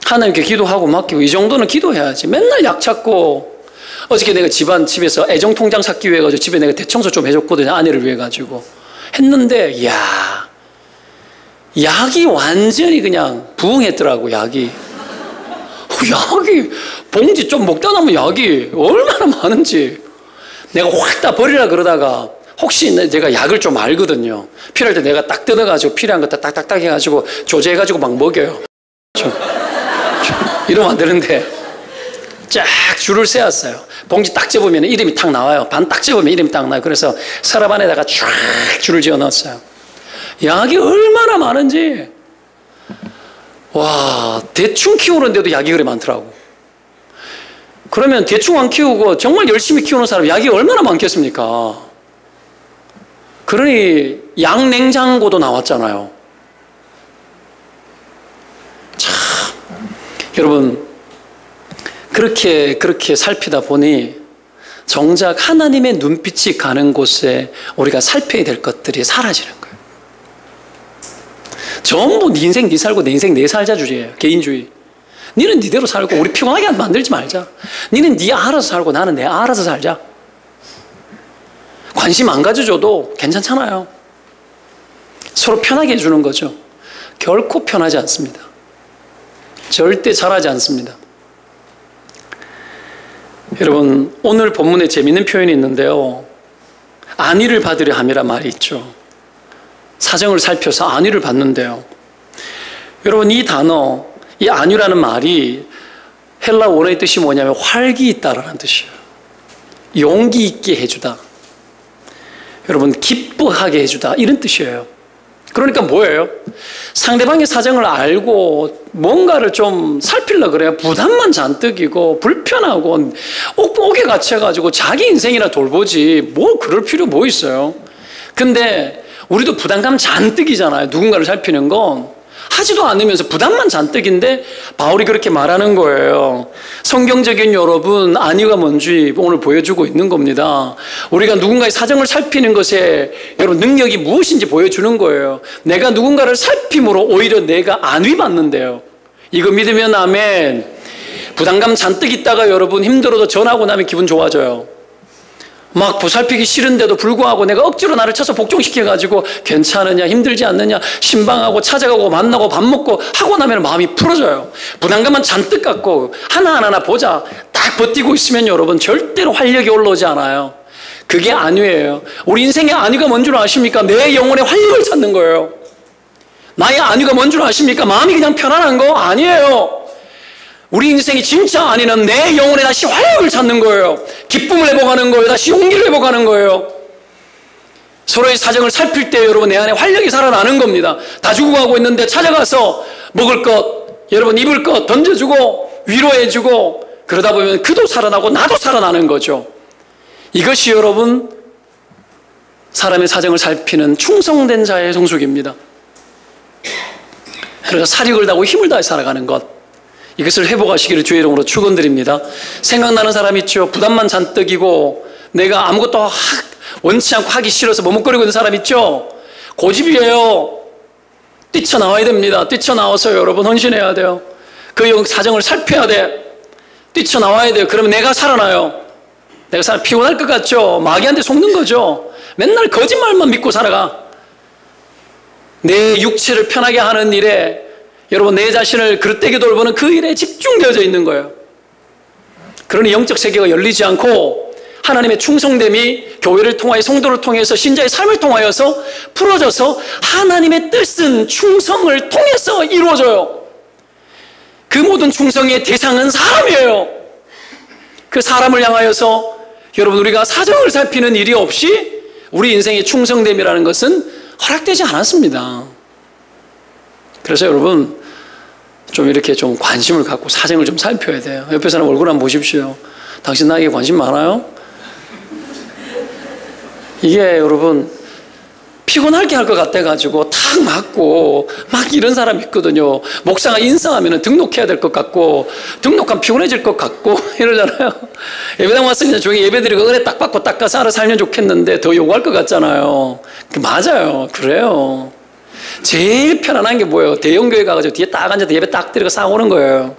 하나님께 기도하고 맡기고. 이 정도는 기도해야지. 맨날 약 찾고 어저께 내가 집에서 애정통장 샀기 위해 가지고 집에 내가 대청소 좀 해줬거든요. 아내를 위해 가지고. 했는데, 이야, 약이 완전히 그냥 부흥했더라고, 약이. 약이, 봉지 좀 먹다 남은 약이 얼마나 많은지. 내가 확 다 버리라 그러다가, 혹시 제가 약을 좀 알거든요. 필요할 때 내가 딱 뜯어가지고 필요한 거 딱딱딱 해가지고 조제해가지고 막 먹여요. 이러면 안 되는데. 쫙 줄을 세웠어요. 봉지 딱 접으면 이름이 딱 나와요. 반 딱 접으면 이름이 딱 나와요. 그래서 서랍 안에다가 쫙 줄을 지어 넣었어요. 약이 얼마나 많은지. 와, 대충 키우는데도 약이 그래 많더라고. 그러면 대충 안 키우고 정말 열심히 키우는 사람 약이 얼마나 많겠습니까? 그러니 약냉장고도 나왔잖아요. 참, 여러분, 그렇게 살피다 보니 정작 하나님의 눈빛이 가는 곳에 우리가 살펴야 될 것들이 사라지는 거예요. 전부 네 인생 네 살고 내 인생 내 살자 주의예요. 개인주의. 니는 니대로 살고 우리 피곤하게 만들지 말자. 니는 니 알아서 살고 나는 내 알아서 살자. 관심 안 가져줘도 괜찮잖아요. 서로 편하게 해주는 거죠. 결코 편하지 않습니다. 절대 잘하지 않습니다. 여러분, 오늘 본문에 재미있는 표현이 있는데요. 안위를 받으려 함이란 말이 있죠. 사정을 살펴서 안위를 받는데요. 여러분, 이 단어, 이 안위라는 말이 헬라 원어의 뜻이 뭐냐면 활기 있다라는 뜻이에요. 용기 있게 해주다. 여러분, 기뻐하게 해주다. 이런 뜻이에요. 그러니까 뭐예요? 상대방의 사정을 알고 뭔가를 좀 살피려고 그래요. 부담만 잔뜩이고 불편하고 옥에 갇혀가지고 자기 인생이나 돌보지 뭐 그럴 필요 뭐 있어요. 근데 우리도 부담감 잔뜩이잖아요. 누군가를 살피는 건. 하지도 않으면서 부담만 잔뜩인데 바울이 그렇게 말하는 거예요. 성경적인 여러분, 안위가 뭔지 오늘 보여주고 있는 겁니다. 우리가 누군가의 사정을 살피는 것에 여러분 능력이 무엇인지 보여주는 거예요. 내가 누군가를 살핌으로 오히려 내가 안위 받는데요. 이거 믿으면 아멘. 부담감 잔뜩 있다가 여러분 힘들어도 전하고 나면 기분 좋아져요. 막 보살피기 싫은데도 불구하고 내가 억지로 나를 쳐서 복종시켜가지고 괜찮으냐, 힘들지 않느냐, 신방하고 찾아가고 만나고 밥 먹고 하고 나면 마음이 풀어져요. 부담감만 잔뜩 갖고 하나하나 보자 딱 버티고 있으면 여러분 절대로 활력이 올라오지 않아요. 그게 안위예요. 우리 인생의 안위가 뭔 줄 아십니까? 내 영혼의 활력을 찾는 거예요. 나의 안위가 뭔 줄 아십니까? 마음이 그냥 편안한 거 아니에요. 우리 인생이 진짜 안위는 내 영혼에 다시 활력을 찾는 거예요. 기쁨을 회복하는 거예요. 다시 용기를 회복하는 거예요. 서로의 사정을 살필 때 여러분 내 안에 활력이 살아나는 겁니다. 다 죽어가고 있는데 찾아가서 먹을 것, 여러분 입을 것 던져주고 위로해주고 그러다 보면 그도 살아나고 나도 살아나는 거죠. 이것이 여러분 사람의 사정을 살피는 충성된 자의 성숙입니다. 그래서 사력을 다하고 힘을 다해 살아가는 것, 이것을 회복하시기를 주의 이름으로 축원드립니다. 생각나는 사람 있죠? 부담만 잔뜩이고 내가 아무것도 원치 않고 하기 싫어서 머뭇거리고 있는 사람 있죠? 고집이에요. 뛰쳐나와야 됩니다. 뛰쳐나와서 여러분 헌신해야 돼요. 그 사정을 살펴야 돼. 뛰쳐나와야 돼요. 그러면 내가 살아나요. 내가 피곤할 것 같죠? 마귀한테 속는 거죠. 맨날 거짓말만 믿고 살아가. 내 육체를 편하게 하는 일에 여러분 내 자신을 그릇되게 돌보는 그 일에 집중되어져 있는 거예요. 그러니 영적 세계가 열리지 않고 하나님의 충성됨이 교회를 통하여 성도를 통해서 신자의 삶을 통하여서 풀어져서 하나님의 뜻은 충성을 통해서 이루어져요. 그 모든 충성의 대상은 사람이에요. 그 사람을 향하여서 여러분 우리가 사정을 살피는 일이 없이 우리 인생의 충성됨이라는 것은 허락되지 않았습니다. 그래서 여러분 좀 이렇게 좀 관심을 갖고 사정을 좀 살펴야 돼요. 옆에 사람 얼굴 한번 보십시오. 당신 나에게 관심 많아요? 이게 여러분 피곤하게 할 것 같아가지고 탁 맞고 막 이런 사람 있거든요. 목사가 인사하면 등록해야 될 것 같고 등록하면 피곤해질 것 같고 이러잖아요. 예배당 와서 그냥 조용히 예배드리고 은혜 딱 받고 딱 가서 알아 살면 좋겠는데 더 요구할 것 같잖아요. 맞아요. 그래요. 제일 편안한 게 뭐예요? 대형교회 가가지고 뒤에 딱 앉아서 예배 딱 드리고 싸우는 거예요.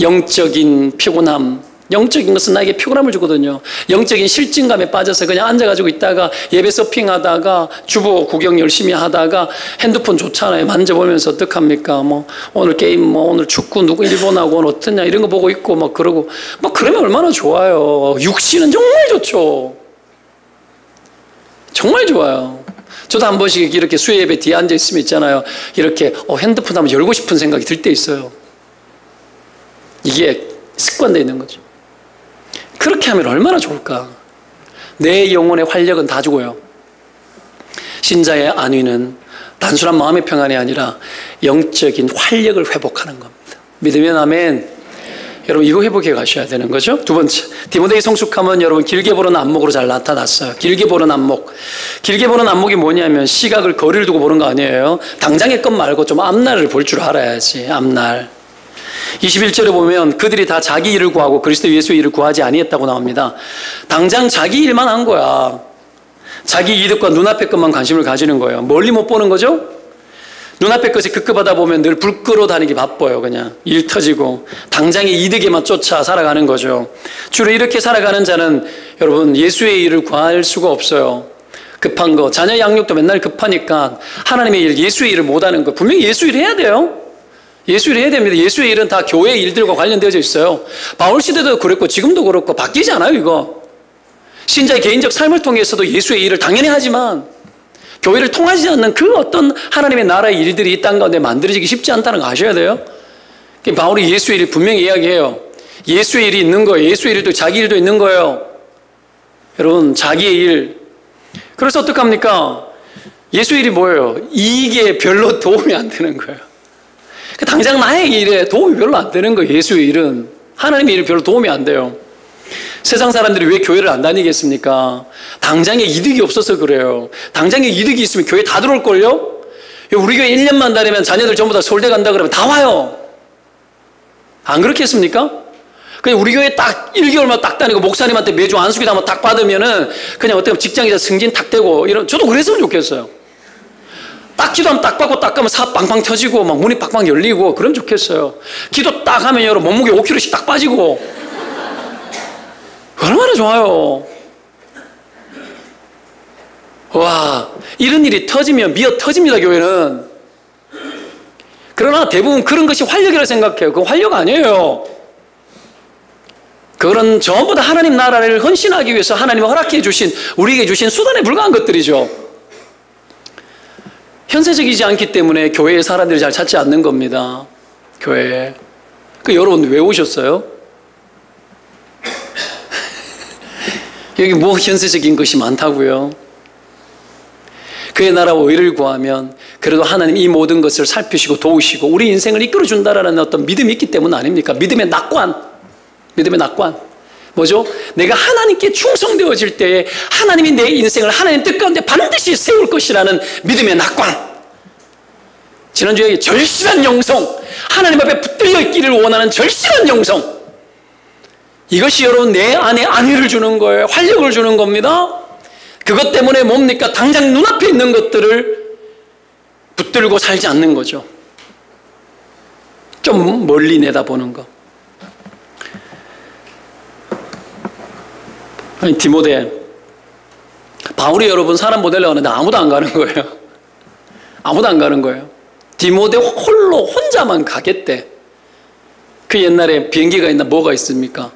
영적인 피곤함, 영적인 것은 나에게 피곤함을 주거든요. 영적인 실증감에 빠져서 그냥 앉아가지고 있다가 예배 서핑하다가 주보 구경 열심히 하다가 핸드폰 좋잖아요. 만져보면서 어떡합니까? 뭐 오늘 게임, 뭐 오늘 축구 누구 일본하고 오늘 어떠냐 이런 거 보고 있고 막 그러고 막 그러면 얼마나 좋아요. 육신은 정말 좋죠. 정말 좋아요. 저도 한 번씩 이렇게 수요 예배 뒤에 앉아 있으면 있잖아요. 이렇게 핸드폰 한번 열고 싶은 생각이 들 때 있어요. 이게 습관되어 있는 거죠. 그렇게 하면 얼마나 좋을까? 내 영혼의 활력은 다 죽어요. 신자의 안위는 단순한 마음의 평안이 아니라 영적인 활력을 회복하는 겁니다. 믿으면 아멘. 여러분 이거 회복해 가셔야 되는 거죠. 두 번째, 디모데의 성숙함은 여러분 길게 보는 안목으로 잘 나타났어요. 길게 보는 안목. 길게 보는 안목이 뭐냐면 시각을 거리를 두고 보는 거 아니에요. 당장의 것 말고 좀 앞날을 볼 줄 알아야지. 앞날. 21절에 보면 그들이 다 자기 일을 구하고 그리스도 예수의 일을 구하지 아니했다고 나옵니다. 당장 자기 일만 한 거야. 자기 이득과 눈앞의 것만 관심을 가지는 거예요. 멀리 못 보는 거죠? 눈앞의 것에 급급하다 보면 늘 불 끌어 다니기 바빠요. 그냥 일 터지고 당장의 이득에만 쫓아 살아가는 거죠. 주로 이렇게 살아가는 자는 여러분 예수의 일을 구할 수가 없어요. 급한 거, 자녀 양육도 맨날 급하니까 하나님의 일, 예수의 일을 못하는 거. 분명히 예수 일 해야 돼요. 예수 일 해야 됩니다. 예수의 일은 다 교회 일들과 관련되어져 있어요. 바울 시대도 그랬고 지금도 그렇고 바뀌지 않아요. 이거 신자의 개인적 삶을 통해서도 예수의 일을 당연히 하지만 교회를 통하지 않는 그 어떤 하나님의 나라의 일들이 이 땅 가운데 만들어지기 쉽지 않다는 거 아셔야 돼요. 바울이 예수의 일을 분명히 이야기해요. 예수의 일이 있는 거예요. 예수의 일도 자기 일도 있는 거예요. 여러분 자기의 일. 그래서 어떡합니까? 예수의 일이 뭐예요? 이익에 별로 도움이 안 되는 거예요. 당장 나의 일에 도움이 별로 안 되는 거예요. 예수의 일은. 하나님의 일은 별로 도움이 안 돼요. 세상 사람들이 왜 교회를 안 다니겠습니까? 당장의 이득이 없어서 그래요. 당장의 이득이 있으면 교회 다 들어올걸요? 우리 교회 1년만 다니면 자녀들 전부 다 서울대 간다 그러면 다 와요. 안 그렇겠습니까? 그냥 우리 교회 딱 1개월만 딱 다니고 목사님한테 매주 안수기도 한번 딱 받으면은 그냥 어떻게 직장에서 승진 탁 되고 이런, 저도 그랬으면 좋겠어요. 딱 기도하면 딱 받고 딱 가면 사업 빵빵 터지고 막 문이 빡빡 열리고 그러면 좋겠어요. 기도 딱 하면 여러분 몸무게 5kg씩 딱 빠지고 얼마나 좋아요. 와, 이런 일이 터지면 미어 터집니다. 교회는. 그러나 대부분 그런 것이 활력이라고 생각해요. 그건 활력 아니에요. 그거는 전부 다 하나님 나라를 헌신하기 위해서 하나님이 허락해 주신, 우리에게 주신 수단에 불과한 것들이죠. 현세적이지 않기 때문에 교회에 사람들이 잘 찾지 않는 겁니다. 교회에. 여러분 왜 오셨어요? 여기 뭐 현세적인 것이 많다고요? 그의 나라와 의를 구하면 그래도 하나님 이 모든 것을 살피시고 도우시고 우리 인생을 이끌어준다라는 어떤 믿음이 있기 때문 아닙니까? 믿음의 낙관. 믿음의 낙관. 뭐죠? 내가 하나님께 충성되어질 때에 하나님이 내 인생을 하나님 뜻 가운데 반드시 세울 것이라는 믿음의 낙관. 지난주에 절실한 영성, 하나님 앞에 붙들려 있기를 원하는 절실한 영성. 이것이 여러분 내 안에 안위를 주는 거예요. 활력을 주는 겁니다. 그것 때문에 뭡니까? 당장 눈앞에 있는 것들을 붙들고 살지 않는 거죠. 좀 멀리 내다보는 거. 아니, 디모데, 바울이 여러분 사람 모델로 가는데 아무도 안 가는 거예요. 아무도 안 가는 거예요. 디모데 홀로 혼자만 가겠대. 그 옛날에 비행기가 있나 뭐가 있습니까?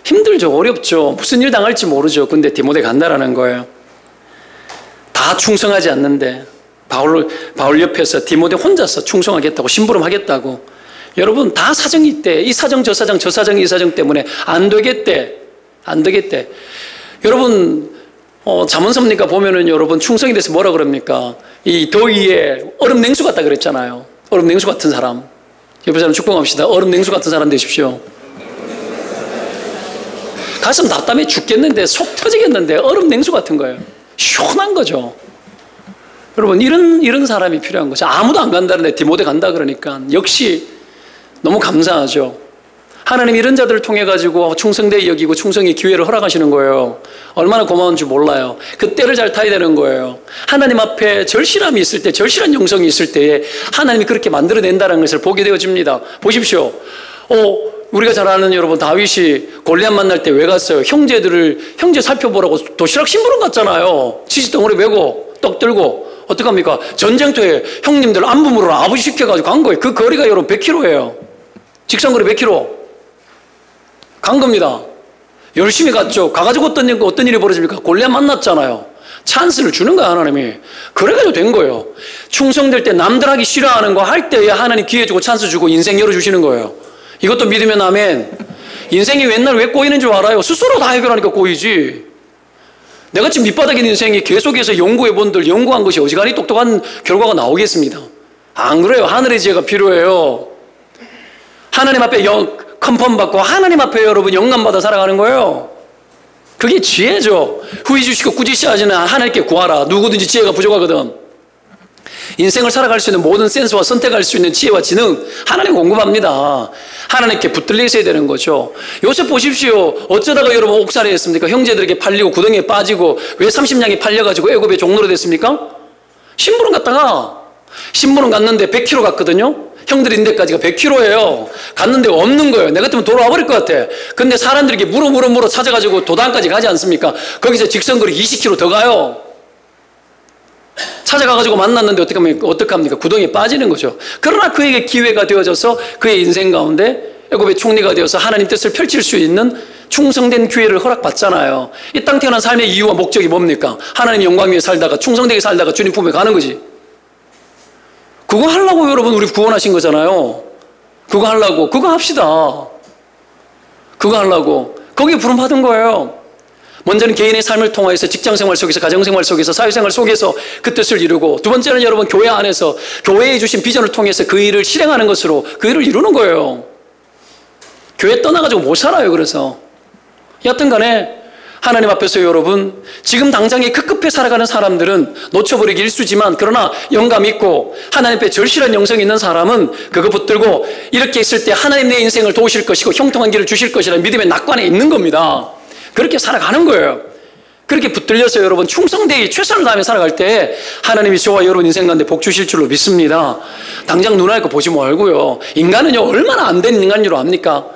힘들죠. 어렵죠. 무슨 일 당할지 모르죠. 근데 디모데 간다라는 거예요. 다 충성하지 않는데 바울 옆에서 디모데 혼자서 충성하겠다고 심부름하겠다고. 여러분 다 사정이 있대. 이 사정 저 사정 저 사정 이 사정 때문에 안 되겠대. 안 되겠대. 여러분 잠언섭니까 보면은 여러분 충성에 대해서 뭐라 그럽니까? 이 더위에 얼음 냉수 같다 그랬잖아요. 얼음 냉수 같은 사람. 옆에 사람 축복합시다. 얼음 냉수 같은 사람 되십시오. 가슴 답답해 죽겠는데 속 터지겠는데 얼음 냉수 같은 거예요. 시원한 거죠. 여러분 이런 사람이 필요한 거죠. 아무도 안 간다는데 디모데 간다 그러니까 역시 너무 감사하죠. 하나님 이런 자들을 통해 가지고 충성되게 여기고 충성의 기회를 허락하시는 거예요. 얼마나 고마운지 몰라요. 그 때를 잘 타야 되는 거예요. 하나님 앞에 절실함이 있을 때, 절실한 영성이 있을 때에 하나님이 그렇게 만들어낸다는 것을 보게 되어집니다. 보십시오. 우리가 잘 아는 여러분 다윗이 골리앗 만날 때 왜 갔어요? 형제 살펴보라고 도시락 심부름 갔잖아요. 치즈덩어리 메고 떡 들고. 어떡합니까? 전쟁터에 형님들 안부 물으러 아버지 시켜가지고 간 거예요. 그 거리가 여러분 100km예요. 직선거리 100km. 간 겁니다. 열심히 갔죠. 가가지고 어떤 일이 벌어집니까? 골리앗 만났잖아요. 찬스를 주는 거야, 하나님이. 그래가지고 된 거예요. 충성될 때 남들 하기 싫어하는 거 할 때에 하나님 기회 주고 찬스 주고 인생 열어주시는 거예요. 이것도 믿으면 아멘. 인생이 맨날 왜 꼬이는 줄 알아요? 스스로 다 해결하니까 꼬이지. 내같이 밑바닥인 인생이 계속해서 연구한 것이 어지간히 똑똑한 결과가 나오겠습니다. 안 그래요. 하늘의 지혜가 필요해요. 하나님 앞에 컨펌 받고 하나님 앞에 여러분 영감받아 살아가는 거예요. 그게 지혜죠. 후히 주시고 꾸짖으시는 하나님께 구하라. 누구든지 지혜가 부족하거든. 인생을 살아갈 수 있는 모든 센스와 선택할 수 있는 지혜와 지능 하나님 공급합니다. 하나님께 붙들려 있어야 되는 거죠. 요새 보십시오. 어쩌다가 여러분 옥살이 했습니까? 형제들에게 팔리고 구덩이에 빠지고 왜 30냥이 팔려가지고 애굽의 종로로 됐습니까? 심부름 갔는데 100km 갔거든요. 형들 인데까지가 100km예요. 갔는데 없는 거예요. 내가 같으면 돌아와 버릴 것 같아. 근데 사람들에게 물어 찾아가지고 도단까지 가지 않습니까? 거기서 직선거리 20km 더 가요. 찾아가가지고 만났는데 어떡합니까? 구덩이에 빠지는 거죠. 그러나 그에게 기회가 되어져서 그의 인생 가운데 애굽의 총리가 되어서 하나님 뜻을 펼칠 수 있는 충성된 기회를 허락받잖아요. 이 땅 태어난 삶의 이유와 목적이 뭡니까? 하나님 영광 위에 살다가 충성되게 살다가 주님 품에 가는 거지. 그거 하려고 여러분 우리 구원하신 거잖아요. 그거 하려고. 그거 합시다. 그거 하려고. 거기에 부름 받은 거예요. 먼저는 개인의 삶을 통해서 직장생활 속에서 가정생활 속에서 사회생활 속에서 그 뜻을 이루고, 두 번째는 여러분 교회 안에서 교회에 주신 비전을 통해서 그 일을 실행하는 것으로 그 일을 이루는 거예요. 교회 떠나가지고 못 살아요. 그래서 여튼 간에 하나님 앞에서 여러분 지금 당장에 급급해 살아가는 사람들은 놓쳐버리기 일쑤지만, 그러나 영감 있고 하나님 앞에 절실한 영성이 있는 사람은 그거 붙들고 이렇게 있을 때 하나님 내 인생을 도우실 것이고 형통한 길을 주실 것이라는 믿음의 낙관에 있는 겁니다. 그렇게 살아가는 거예요. 그렇게 붙들려서 여러분 충성되게 최선을 다하며 살아갈 때 하나님이 저와 여러분 인생 가운데 복 주실 줄로 믿습니다. 당장 눈알 거 보지 말고요. 인간은요 얼마나 안 된 인간인 줄 압니까?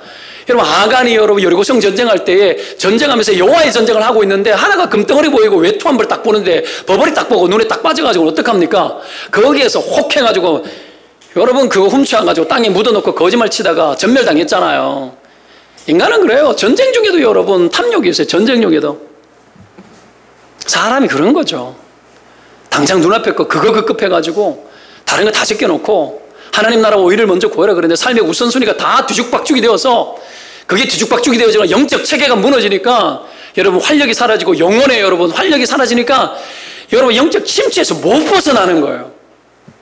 여러분 아간이 여러분 여리고성 전쟁할 때에 전쟁하면서 여호와의 전쟁을 하고 있는데 하나가 금덩어리 보이고 외투 한 벌 딱 보는데 버버리 딱 보고 눈에 딱 빠져가지고 어떡합니까? 거기에서 혹해가지고 여러분 그거 훔쳐가지고 땅에 묻어놓고 거짓말 치다가 전멸당했잖아요. 인간은 그래요. 전쟁 중에도 여러분 탐욕이 있어요. 전쟁 중에도 사람이 그런 거죠. 당장 눈앞에 거 그거 급급해가지고 다른 거 다 제껴놓고 하나님 나라와 의를 먼저 구하라 그러는데 삶의 우선순위가 다 뒤죽박죽이 되어서, 그게 뒤죽박죽이 되어지면 영적 체계가 무너지니까 여러분 활력이 사라지고 영혼의 여러분 활력이 사라지니까 여러분 영적 침체에서 못 벗어나는 거예요.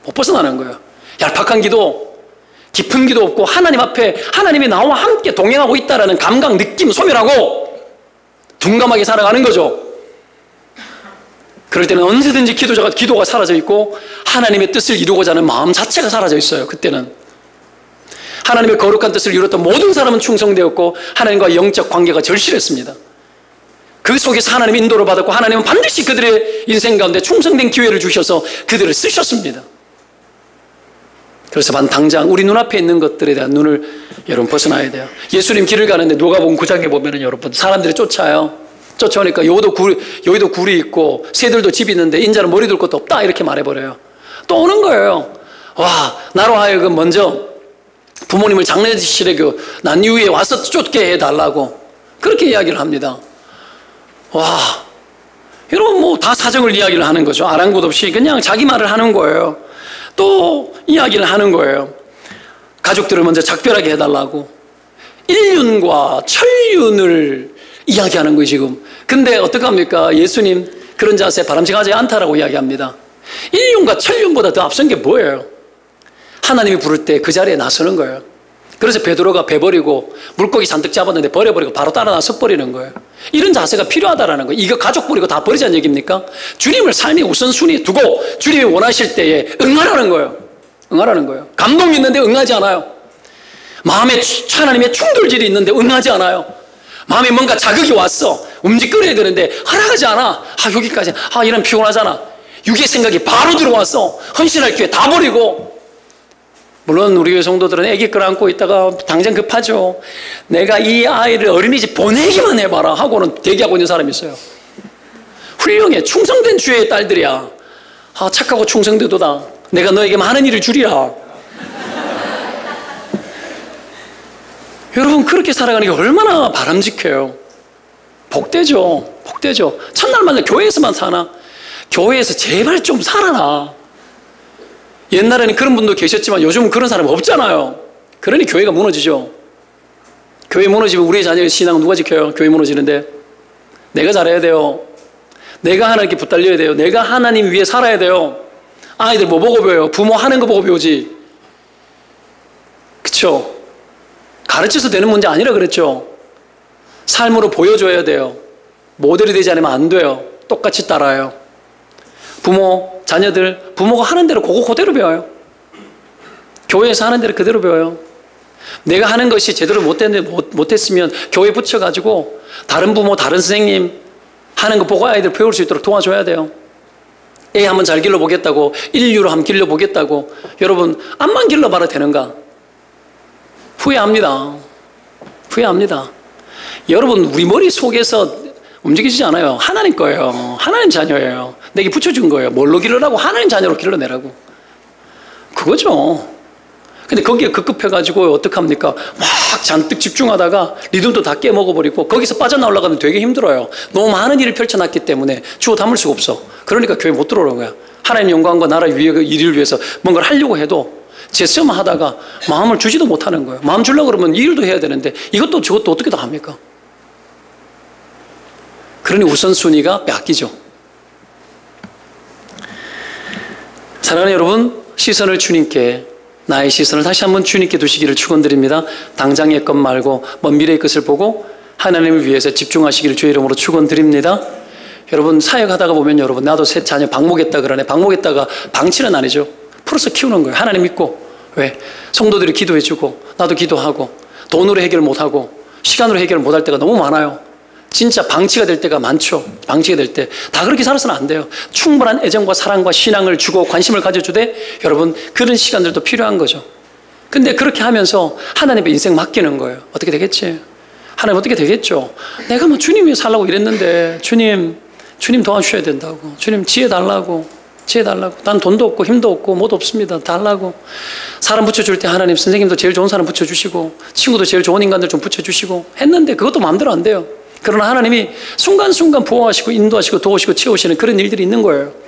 못 벗어나는 거예요. 얄팍한 기도, 깊은 기도 없고 하나님 앞에 하나님이 나와 함께 동행하고 있다라는 감각, 느낌 소멸하고 둔감하게 살아가는 거죠. 그럴 때는 언제든지 기도가 사라져 있고 하나님의 뜻을 이루고자 하는 마음 자체가 사라져 있어요. 그때는 하나님의 거룩한 뜻을 이뤘던 모든 사람은 충성되었고 하나님과 영적 관계가 절실했습니다. 그 속에서 하나님의 인도를 받았고 하나님은 반드시 그들의 인생 가운데 충성된 기회를 주셔서 그들을 쓰셨습니다. 그래서 당장 우리 눈앞에 있는 것들에 대한 눈을 여러분 벗어나야 돼요. 예수님 길을 가는데 누가복음 9장에 보면은 여러분 사람들이 쫓아오니까 여기도 굴이 있고 새들도 집이 있는데 인자는 머리 둘 것도 없다 이렇게 말해버려요. 또 오는 거예요. 와, 나로 하여금 먼저 부모님을 장례실에 난 이후에 와서 쫓게 해달라고 그렇게 이야기를 합니다. 와, 여러분 뭐 다 사정을 이야기를 하는 거죠. 아랑곳 없이 그냥 자기 말을 하는 거예요. 또 이야기를 하는 거예요. 가족들을 먼저 작별하게 해달라고. 인륜과 천륜을 이야기하는 거예요 지금. 근데 어떡합니까? 예수님 그런 자세 바람직하지 않다라고 이야기합니다. 인륜과 천륜보다 더 앞선 게 뭐예요? 하나님이 부를 때 그 자리에 나서는 거예요. 그래서 베드로가 배 버리고 물고기 잔뜩 잡았는데 버려버리고 바로 따라 나서 버리는 거예요. 이런 자세가 필요하다라는 거예요. 이거 가족 버리고 다 버리자는 얘기입니까? 주님을 삶의 우선순위에 두고 주님이 원하실 때에 응하라는 거예요. 응하라는 거예요. 감동이 있는데 응하지 않아요. 마음에 하나님의 충돌질이 있는데 응하지 않아요. 마음에 뭔가 자극이 왔어. 움직여야 되는데 허락하지 않아. 여기까지. 이런 피곤하잖아. 육의 생각이 바로 들어왔어. 헌신할 기회 다 버리고 물론 우리 교회 성도들은 아기 끌어안고 있다가 당장 급하죠. 내가 이 아이를 어린이집 보내기만 해봐라 하고는 대기하고 있는 사람이 있어요. 훌륭해. 충성된 주의 딸들이야. 아, 착하고 충성되도다. 내가 너에게 많은 일을 주리라. 여러분, 그렇게 살아가는 게 얼마나 바람직해요. 복되죠. 복되죠. 첫날만 교회에서만 사나? 교회에서 제발 좀 살아라. 옛날에는 그런 분도 계셨지만 요즘은 그런 사람 없잖아요. 그러니 교회가 무너지죠. 교회 무너지면 우리의 자녀의 신앙 누가 지켜요? 교회 무너지는데. 내가 잘해야 돼요. 내가 하나님께 붙들려야 돼요. 내가 하나님 위해 살아야 돼요. 아이들 뭐 보고 배워요? 부모 하는 거 보고 배우지. 그쵸? 가르쳐서 되는 문제 아니라 그랬죠. 삶으로 보여줘야 돼요. 모델이 되지 않으면 안 돼요. 똑같이 따라요. 부모, 자녀들, 부모가 하는 대로 그대로 배워요. 교회에서 하는 대로 그대로 배워요. 내가 하는 것이 제대로 못했으면 교회 붙여가지고 다른 부모, 다른 선생님 하는 거 보고 아이들 배울 수 있도록 도와줘야 돼요. 애 한번 잘 길러보겠다고, 인류로 한번 길러보겠다고. 여러분, 암만 길러봐도 되는가? 후회합니다. 후회합니다. 여러분, 우리 머릿속에서 움직이지 않아요. 하나님 거예요. 하나님 자녀예요. 내게 붙여준 거예요. 뭘로 길러라고? 하나님 자녀로 길러내라고. 그거죠. 근데 거기에 급급해가지고 어떡합니까? 막 잔뜩 집중하다가 리듬도 다 깨먹어버리고 거기서 빠져나오려면 되게 힘들어요. 너무 많은 일을 펼쳐놨기 때문에 주워 담을 수가 없어. 그러니까 교회 못 들어오는 거야. 하나님 영광과 나라 일을 위해서 뭔가를 하려고 해도 제스처만 하다가 마음을 주지도 못하는 거예요. 마음 주려고 그러면 이 일도 해야 되는데 이것도 저것도 어떻게 다 합니까? 그러니 우선순위가 뺏기죠. 사랑하는 여러분, 시선을 주님께, 나의 시선을 다시 한번 주님께 두시기를 축원드립니다. 당장의 것 말고 먼 미래의 것을 보고 하나님을 위해서 집중하시기를 주의 이름으로 축원드립니다. 여러분, 사역하다가 보면 여러분, 나도 새 자녀 방목했다 그러네. 방목했다가 방치는 아니죠. 풀어서 키우는 거예요. 하나님 믿고. 왜? 성도들이 기도해주고 나도 기도하고 돈으로 해결 못하고 시간으로 해결 못할 때가 너무 많아요. 진짜 방치가 될 때가 많죠. 방치가 될 때. 다 그렇게 살아서는 안 돼요. 충분한 애정과 사랑과 신앙을 주고 관심을 가져주되 여러분, 그런 시간들도 필요한 거죠. 근데 그렇게 하면서 하나님의 인생 맡기는 거예요. 어떻게 되겠지? 하나님 어떻게 되겠죠? 내가 뭐 주님 위해 살라고 이랬는데 주님 도와주셔야 된다고. 주님 지혜 달라고. 지혜 달라고. 난 돈도 없고 힘도 없고 뭐도 없습니다. 달라고. 사람 붙여줄 때 하나님 선생님도 제일 좋은 사람 붙여주시고 친구도 제일 좋은 인간들 좀 붙여주시고 했는데 그것도 마음대로 안 돼요. 그러나 하나님이 순간순간 보호하시고 인도하시고 도우시고 채우시는 그런 일들이 있는 거예요.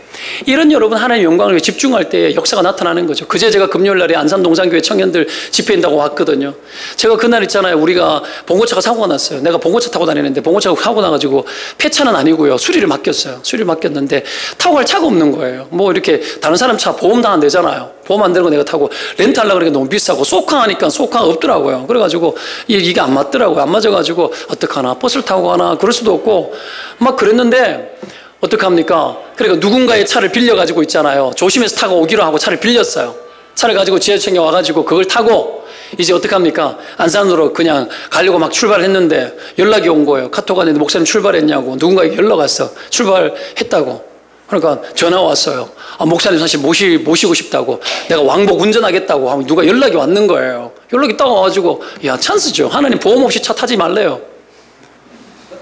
이런 여러분 하나님의 영광을 위해 집중할 때 역사가 나타나는 거죠. 그제 제가 금요일날에 안산동산교회 청년들 집회인다고 왔거든요. 제가 그날 있잖아요. 우리가 봉고차가 사고가 났어요. 내가 봉고차 타고 다니는데 봉고차가 사고 나가지고 폐차는 아니고요. 수리를 맡겼어요. 수리를 맡겼는데 타고 갈 차가 없는 거예요. 뭐 이렇게 다른 사람 차 보험 다 안 되잖아요. 보험 안 되는 거 내가 타고 렌트하려고 그러니까 너무 비싸고 쏘카 하니까 쏘카가 없더라고요. 그래가지고 이게 안 맞더라고요. 안 맞아가지고 어떡하나 버스를 타고 가나 그럴 수도 없고 막 그랬는데 어떡합니까? 그러니까 누군가의 차를 빌려가지고 있잖아요. 조심해서 타고 오기로 하고 차를 빌렸어요. 차를 가지고 지하철에 와가지고 그걸 타고 이제 어떡합니까? 안산으로 그냥 가려고 막 출발했는데 연락이 온 거예요. 카톡 안에 목사님 출발했냐고. 누군가에게 연락 왔어. 출발했다고. 그러니까 전화 왔어요. 아, 목사님 사실 모시고 싶다고. 내가 왕복 운전하겠다고 하면 누가 연락이 왔는 거예요. 연락이 딱 와가지고 야, 찬스죠. 하나님 보험 없이 차 타지 말래요.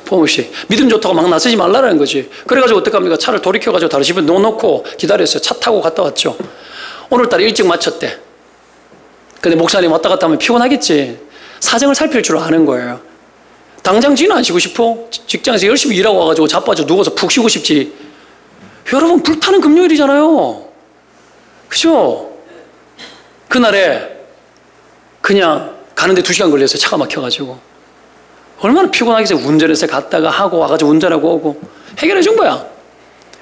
보험 없이. 믿음 좋다고 막 나서지 말라는 거지. 그래가지고 어떡합니까? 차를 돌이켜가지고 다른 집에 넣어놓고 기다렸어요. 차 타고 갔다 왔죠. 오늘따라 일찍 마쳤대. 근데 목사님 왔다 갔다 하면 피곤하겠지. 사정을 살필 줄 아는 거예요. 당장 지는 안 쉬고 싶어? 직장에서 열심히 일하고 와가지고 자빠져 누워서 푹 쉬고 싶지. 여러분, 불타는 금요일이잖아요. 그죠? 그날에 그냥 가는데 2시간 걸렸어요. 차가 막혀가지고. 얼마나 피곤하겠어요. 운전해서 갔다가 하고 와가지고 운전하고 오고. 해결해 준 거야.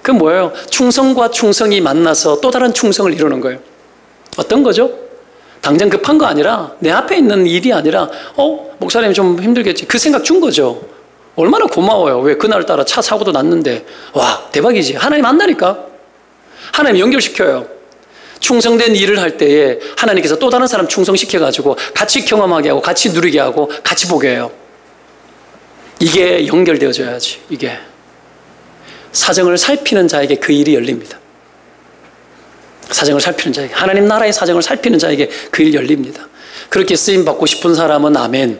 그건 뭐예요? 충성과 충성이 만나서 또 다른 충성을 이루는 거예요. 어떤 거죠? 당장 급한 거 아니라 내 앞에 있는 일이 아니라 목사님 좀 힘들겠지. 그 생각 준 거죠. 얼마나 고마워요. 왜 그날따라 차 사고도 났는데 와 대박이지. 하나님 만나니까 하나님 연결시켜요. 충성된 일을 할 때에 하나님께서 또 다른 사람 충성시켜가지고 같이 경험하게 하고 같이 누리게 하고 같이 보게 해요. 이게 연결되어져야지. 이게 사정을 살피는 자에게 그 일이 열립니다. 사정을 살피는 자에게, 하나님 나라의 사정을 살피는 자에게 그 일 열립니다. 그렇게 쓰임받고 싶은 사람은 아멘.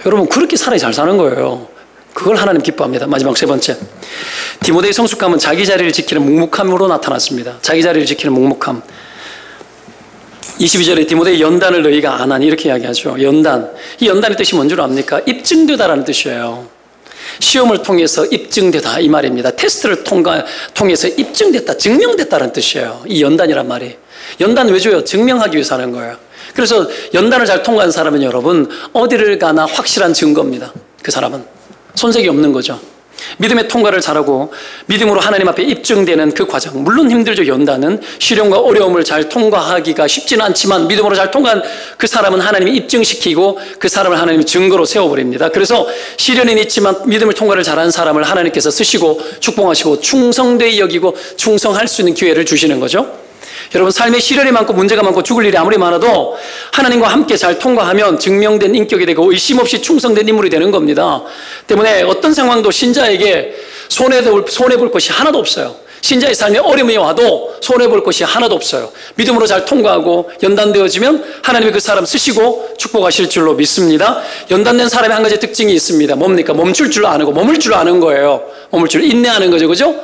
여러분, 그렇게 살아야 잘 사는 거예요. 그걸 하나님 기뻐합니다. 마지막 세 번째, 디모데의 성숙함은 자기 자리를 지키는 묵묵함으로 나타났습니다. 자기 자리를 지키는 묵묵함. 22절에 디모데의 연단을 너희가 안 하니 이렇게 이야기하죠. 연단. 이 연단의 뜻이 뭔 줄 압니까? 입증되다라는 뜻이에요. 시험을 통해서 입증되다 이 말입니다. 테스트를 통해서 입증됐다, 증명됐다는 뜻이에요. 이 연단이란 말이. 연단 왜 줘요? 증명하기 위해서 하는 거예요. 그래서 연단을 잘 통과한 사람은 여러분 어디를 가나 확실한 증거입니다. 그 사람은 손색이 없는 거죠. 믿음의 통과를 잘하고 믿음으로 하나님 앞에 입증되는 그 과정, 물론 힘들죠. 연단은 시련과 어려움을 잘 통과하기가 쉽지는 않지만 믿음으로 잘 통과한 그 사람은 하나님이 입증시키고 그 사람을 하나님이 증거로 세워버립니다. 그래서 시련은 있지만 믿음을 통과를 잘한 사람을 하나님께서 쓰시고 축복하시고 충성되이 여기고 충성할 수 있는 기회를 주시는 거죠. 여러분, 삶에 시련이 많고 문제가 많고 죽을 일이 아무리 많아도 하나님과 함께 잘 통과하면 증명된 인격이 되고 의심 없이 충성된 인물이 되는 겁니다. 때문에 어떤 상황도 신자에게 손해볼 것이 하나도 없어요. 신자의 삶에 어려움이 와도 손해볼 것이 하나도 없어요. 믿음으로 잘 통과하고 연단되어지면 하나님이 그 사람 쓰시고 축복하실 줄로 믿습니다. 연단된 사람의 한 가지 특징이 있습니다. 뭡니까? 멈출 줄 아는 거, 머물 줄 아는 거예요. 머물 줄, 인내하는 거죠. 그죠?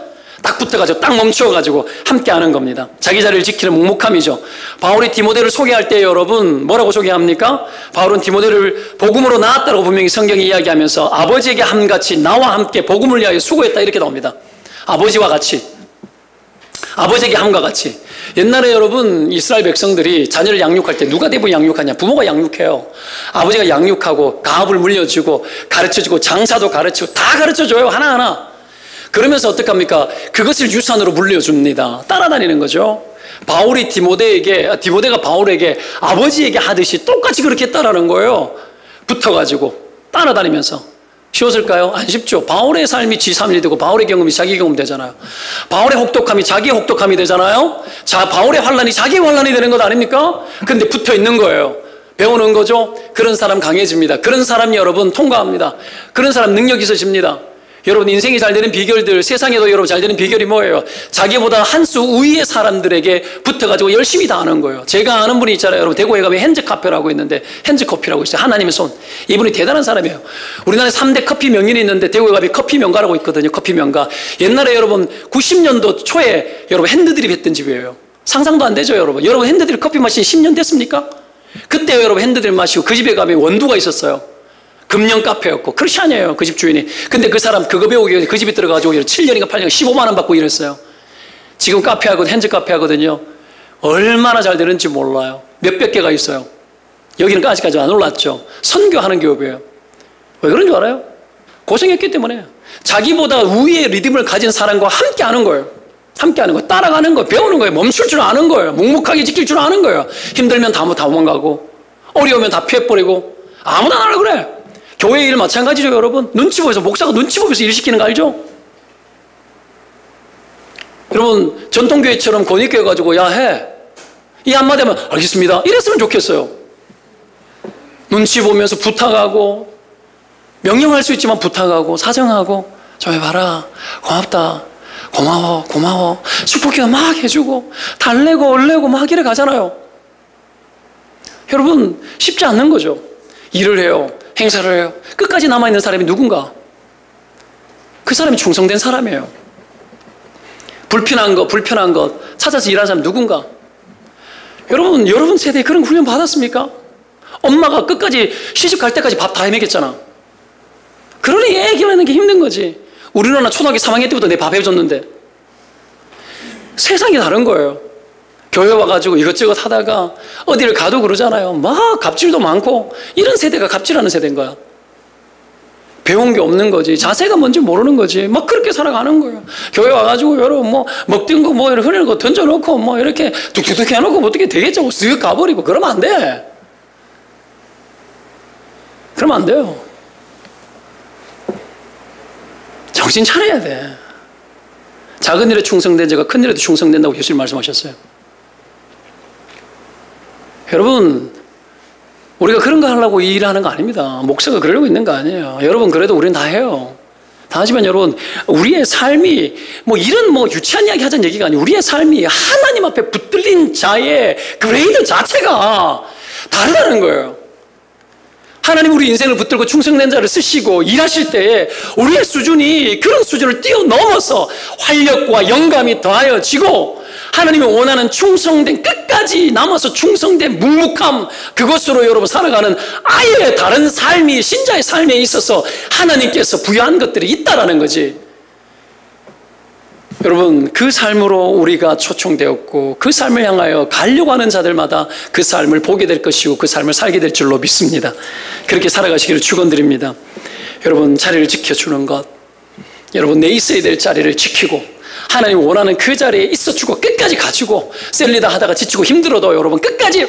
딱 붙어가지고 딱 멈춰가지고 함께 하는 겁니다. 자기 자리를 지키는 묵묵함이죠. 바울이 디모데를 소개할 때 여러분 뭐라고 소개합니까? 바울은 디모데를 복음으로 낳았다고 분명히 성경이 이야기하면서 아버지에게 함같이 나와 함께 복음을 위하여 수고했다 이렇게 나옵니다. 아버지와 같이, 아버지에게 함과 같이. 옛날에 여러분 이스라엘 백성들이 자녀를 양육할 때 누가 대부분 양육하냐? 부모가 양육해요. 아버지가 양육하고 가업을 물려주고 가르쳐주고 장사도 가르치고 다 가르쳐줘요. 하나하나. 그러면서 어떡합니까? 그것을 유산으로 물려줍니다. 따라다니는 거죠. 디모데가 바울에게 아버지에게 하듯이 똑같이 그렇게 했다라는 거예요. 붙어가지고 따라다니면서. 쉬웠을까요? 안 쉽죠. 바울의 삶이 지3이 되고 바울의 경험이 자기 경험 되잖아요. 바울의 혹독함이 자기의 혹독함이 되잖아요. 자, 바울의 환란이 자기의 환란이 되는 것 아닙니까? 근데 붙어 있는 거예요. 배우는 거죠. 그런 사람 강해집니다. 그런 사람이 여러분 통과합니다. 그런 사람 능력 있으십니다. 여러분 인생이 잘 되는 비결들, 세상에도 여러분 잘 되는 비결이 뭐예요? 자기보다 한 수 위의 사람들에게 붙어가지고 열심히 다 하는 거예요. 제가 아는 분이 있잖아요. 여러분 대구에 가면 핸즈카페라고 있는데 핸즈커피라고 있어요. 하나님의 손. 이분이 대단한 사람이에요. 우리나라에 3대 커피 명인이 있는데 대구에 가면 커피 명가라고 있거든요. 커피 명가. 옛날에 여러분 90년도 초에 여러분 핸드드립 했던 집이에요. 상상도 안 되죠 여러분. 여러분 핸드드립 커피 마신 10년 됐습니까? 그때 여러분 핸드드립 마시고 그 집에 가면 원두가 있었어요. 금년 카페였고 크리스찬이에요 그 집 주인이. 근데 그 사람 그거 배우기 위해서 그 집에 들어가지고 7년인가 8년 15만 원 받고 일했어요. 지금 카페하거든요. 핸즈 카페 하거든요. 얼마나 잘 되는지 몰라요. 몇백 개가 있어요. 여기는 아직까지 안 올랐죠. 선교하는 기업이에요. 왜 그런 줄 알아요? 고생했기 때문에. 자기보다 우위의 리듬을 가진 사람과 함께 하는 거예요. 함께 하는 거예요. 따라가는 거예요. 배우는 거예요. 멈출 줄 아는 거예요. 묵묵하게 지킬 줄 아는 거예요. 힘들면 다 도망가고 어려우면 다 피해버리고 아무나 안 하려고 그래. 교회 일 마찬가지죠 여러분. 눈치 보여서 목사가 눈치 보여서 일 시키는 거 알죠? 여러분 전통교회처럼 권위교회 가지고 야 해. 이 한마디 하면 알겠습니다. 이랬으면 좋겠어요. 눈치 보면서 부탁하고 명령할 수 있지만 부탁하고 사정하고 좀 해봐라. 고맙다. 고마워. 축복기도 막 해주고 달래고 얼래고 막 이래 가잖아요. 여러분 쉽지 않는 거죠. 일을 해요. 행사를 해요. 끝까지 남아있는 사람이 누군가? 그 사람이 충성된 사람이에요. 불편한 것 찾아서 일하는 사람 누군가? 여러분 세대에 그런 훈련 받았습니까? 엄마가 끝까지 시집 갈 때까지 밥 다 해먹였잖아. 그러니 애기를 하는 게 힘든 거지. 우리 누나 초등학교 3학년 때부터 내 밥 해줬는데. 세상이 다른 거예요. 교회 와가지고 이것저것 하다가 어디를 가도 그러잖아요. 막 갑질도 많고 이런 세대가 갑질하는 세대인 거야. 배운 게 없는 거지. 자세가 뭔지 모르는 거지. 막 그렇게 살아가는 거예요. 교회 와가지고 여러분 뭐 먹던 거 뭐 이렇게 흐르는 거 던져놓고 뭐 이렇게 툭툭툭 해놓고 뭐 어떻게 되겠죠? 쓱 가버리고 그러면 안 돼. 그러면 안 돼요. 정신 차려야 돼. 작은 일에 충성된 자가 큰 일에도 충성된다고 예수님 말씀하셨어요. 여러분 우리가 그런 거 하려고 일하는 거 아닙니다. 목사가 그러려고 있는 거 아니에요. 여러분 그래도 우리는 다 해요. 하지만 여러분, 우리의 삶이 이런 유치한 이야기 하자는 얘기가 아니에요. 우리의 삶이 하나님 앞에 붙들린 자의 그레이드 자체가 다르다는 거예요. 하나님 우리 인생을 붙들고 충성된 자를 쓰시고 일하실 때에 우리의 수준이 그런 수준을 뛰어넘어서 활력과 영감이 더하여지고 하나님이 원하는 충성된, 끝까지 남아서 충성된 묵묵함, 그것으로 여러분 살아가는 아예 다른 삶이, 신자의 삶에 있어서 하나님께서 부여한 것들이 있다라는 거지. 여러분, 그 삶으로 우리가 초청되었고 그 삶을 향하여 가려고 하는 자들마다 그 삶을 보게 될 것이고 그 삶을 살게 될 줄로 믿습니다. 그렇게 살아가시기를 축원드립니다. 여러분, 자리를 지켜주는 것, 여러분 내 있어야 될 자리를 지키고 하나님 원하는 그 자리에 있어주고 끝까지 가지고, 셀리다 하다가 지치고 힘들어도 여러분 끝까지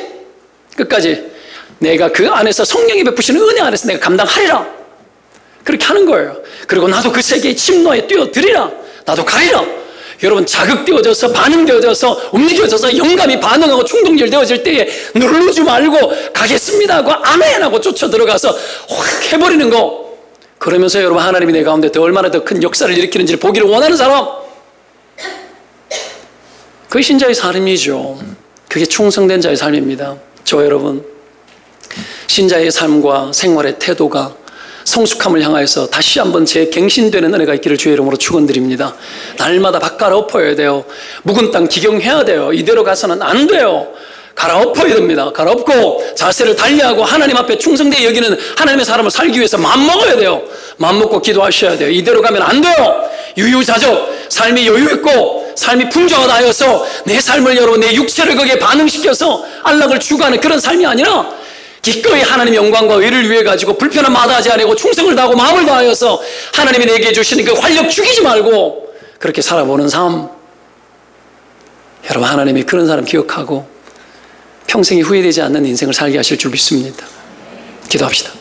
내가 그 안에서 성령이 베푸시는 은혜 안에서 내가 감당하리라, 그렇게 하는 거예요. 그리고 나도 그 세계의 침노에 뛰어들이라, 나도 가리라. 여러분, 자극되어져서 반응되어져서 움직여져서 영감이 반응하고 충동절되어질 때에 누르지 말고 가겠습니다 하고 아멘 하고 쫓아 들어가서 확 해버리는 거. 그러면서 여러분, 하나님이 내 가운데 더 얼마나 더 큰 역사를 일으키는지를 보기를 원하는 사람, 그게 신자의 삶이죠. 그게 충성된 자의 삶입니다. 저 여러분, 신자의 삶과 생활의 태도가 성숙함을 향하여서 다시 한번 재갱신되는 은혜가 있기를 주의 이름으로 축원드립니다. 날마다 밥 갈아엎어야 돼요. 묵은 땅 기경해야 돼요. 이대로 가서는 안 돼요. 갈아엎어야 됩니다. 갈아엎고 자세를 달리하고 하나님 앞에 충성되게 여기는 하나님의 사람을 살기 위해서 마음먹어야 돼요. 마음먹고 기도하셔야 돼요. 이대로 가면 안 돼요. 유유자적, 삶이 여유있고 삶이 풍성하다 하여서 내 삶을 여러분, 내 육체를 거기에 반응시켜서 안락을 추구하는 그런 삶이 아니라 기꺼이 하나님의 영광과 의를 위해 가지고 불편함 마다하지 않고 충성을 다하고 마음을 다하여서 하나님이 내게 주시는 그 활력 죽이지 말고 그렇게 살아보는 삶, 여러분, 하나님이 그런 사람 기억하고 평생이 후회되지 않는 인생을 살게 하실 줄 믿습니다. 기도합시다.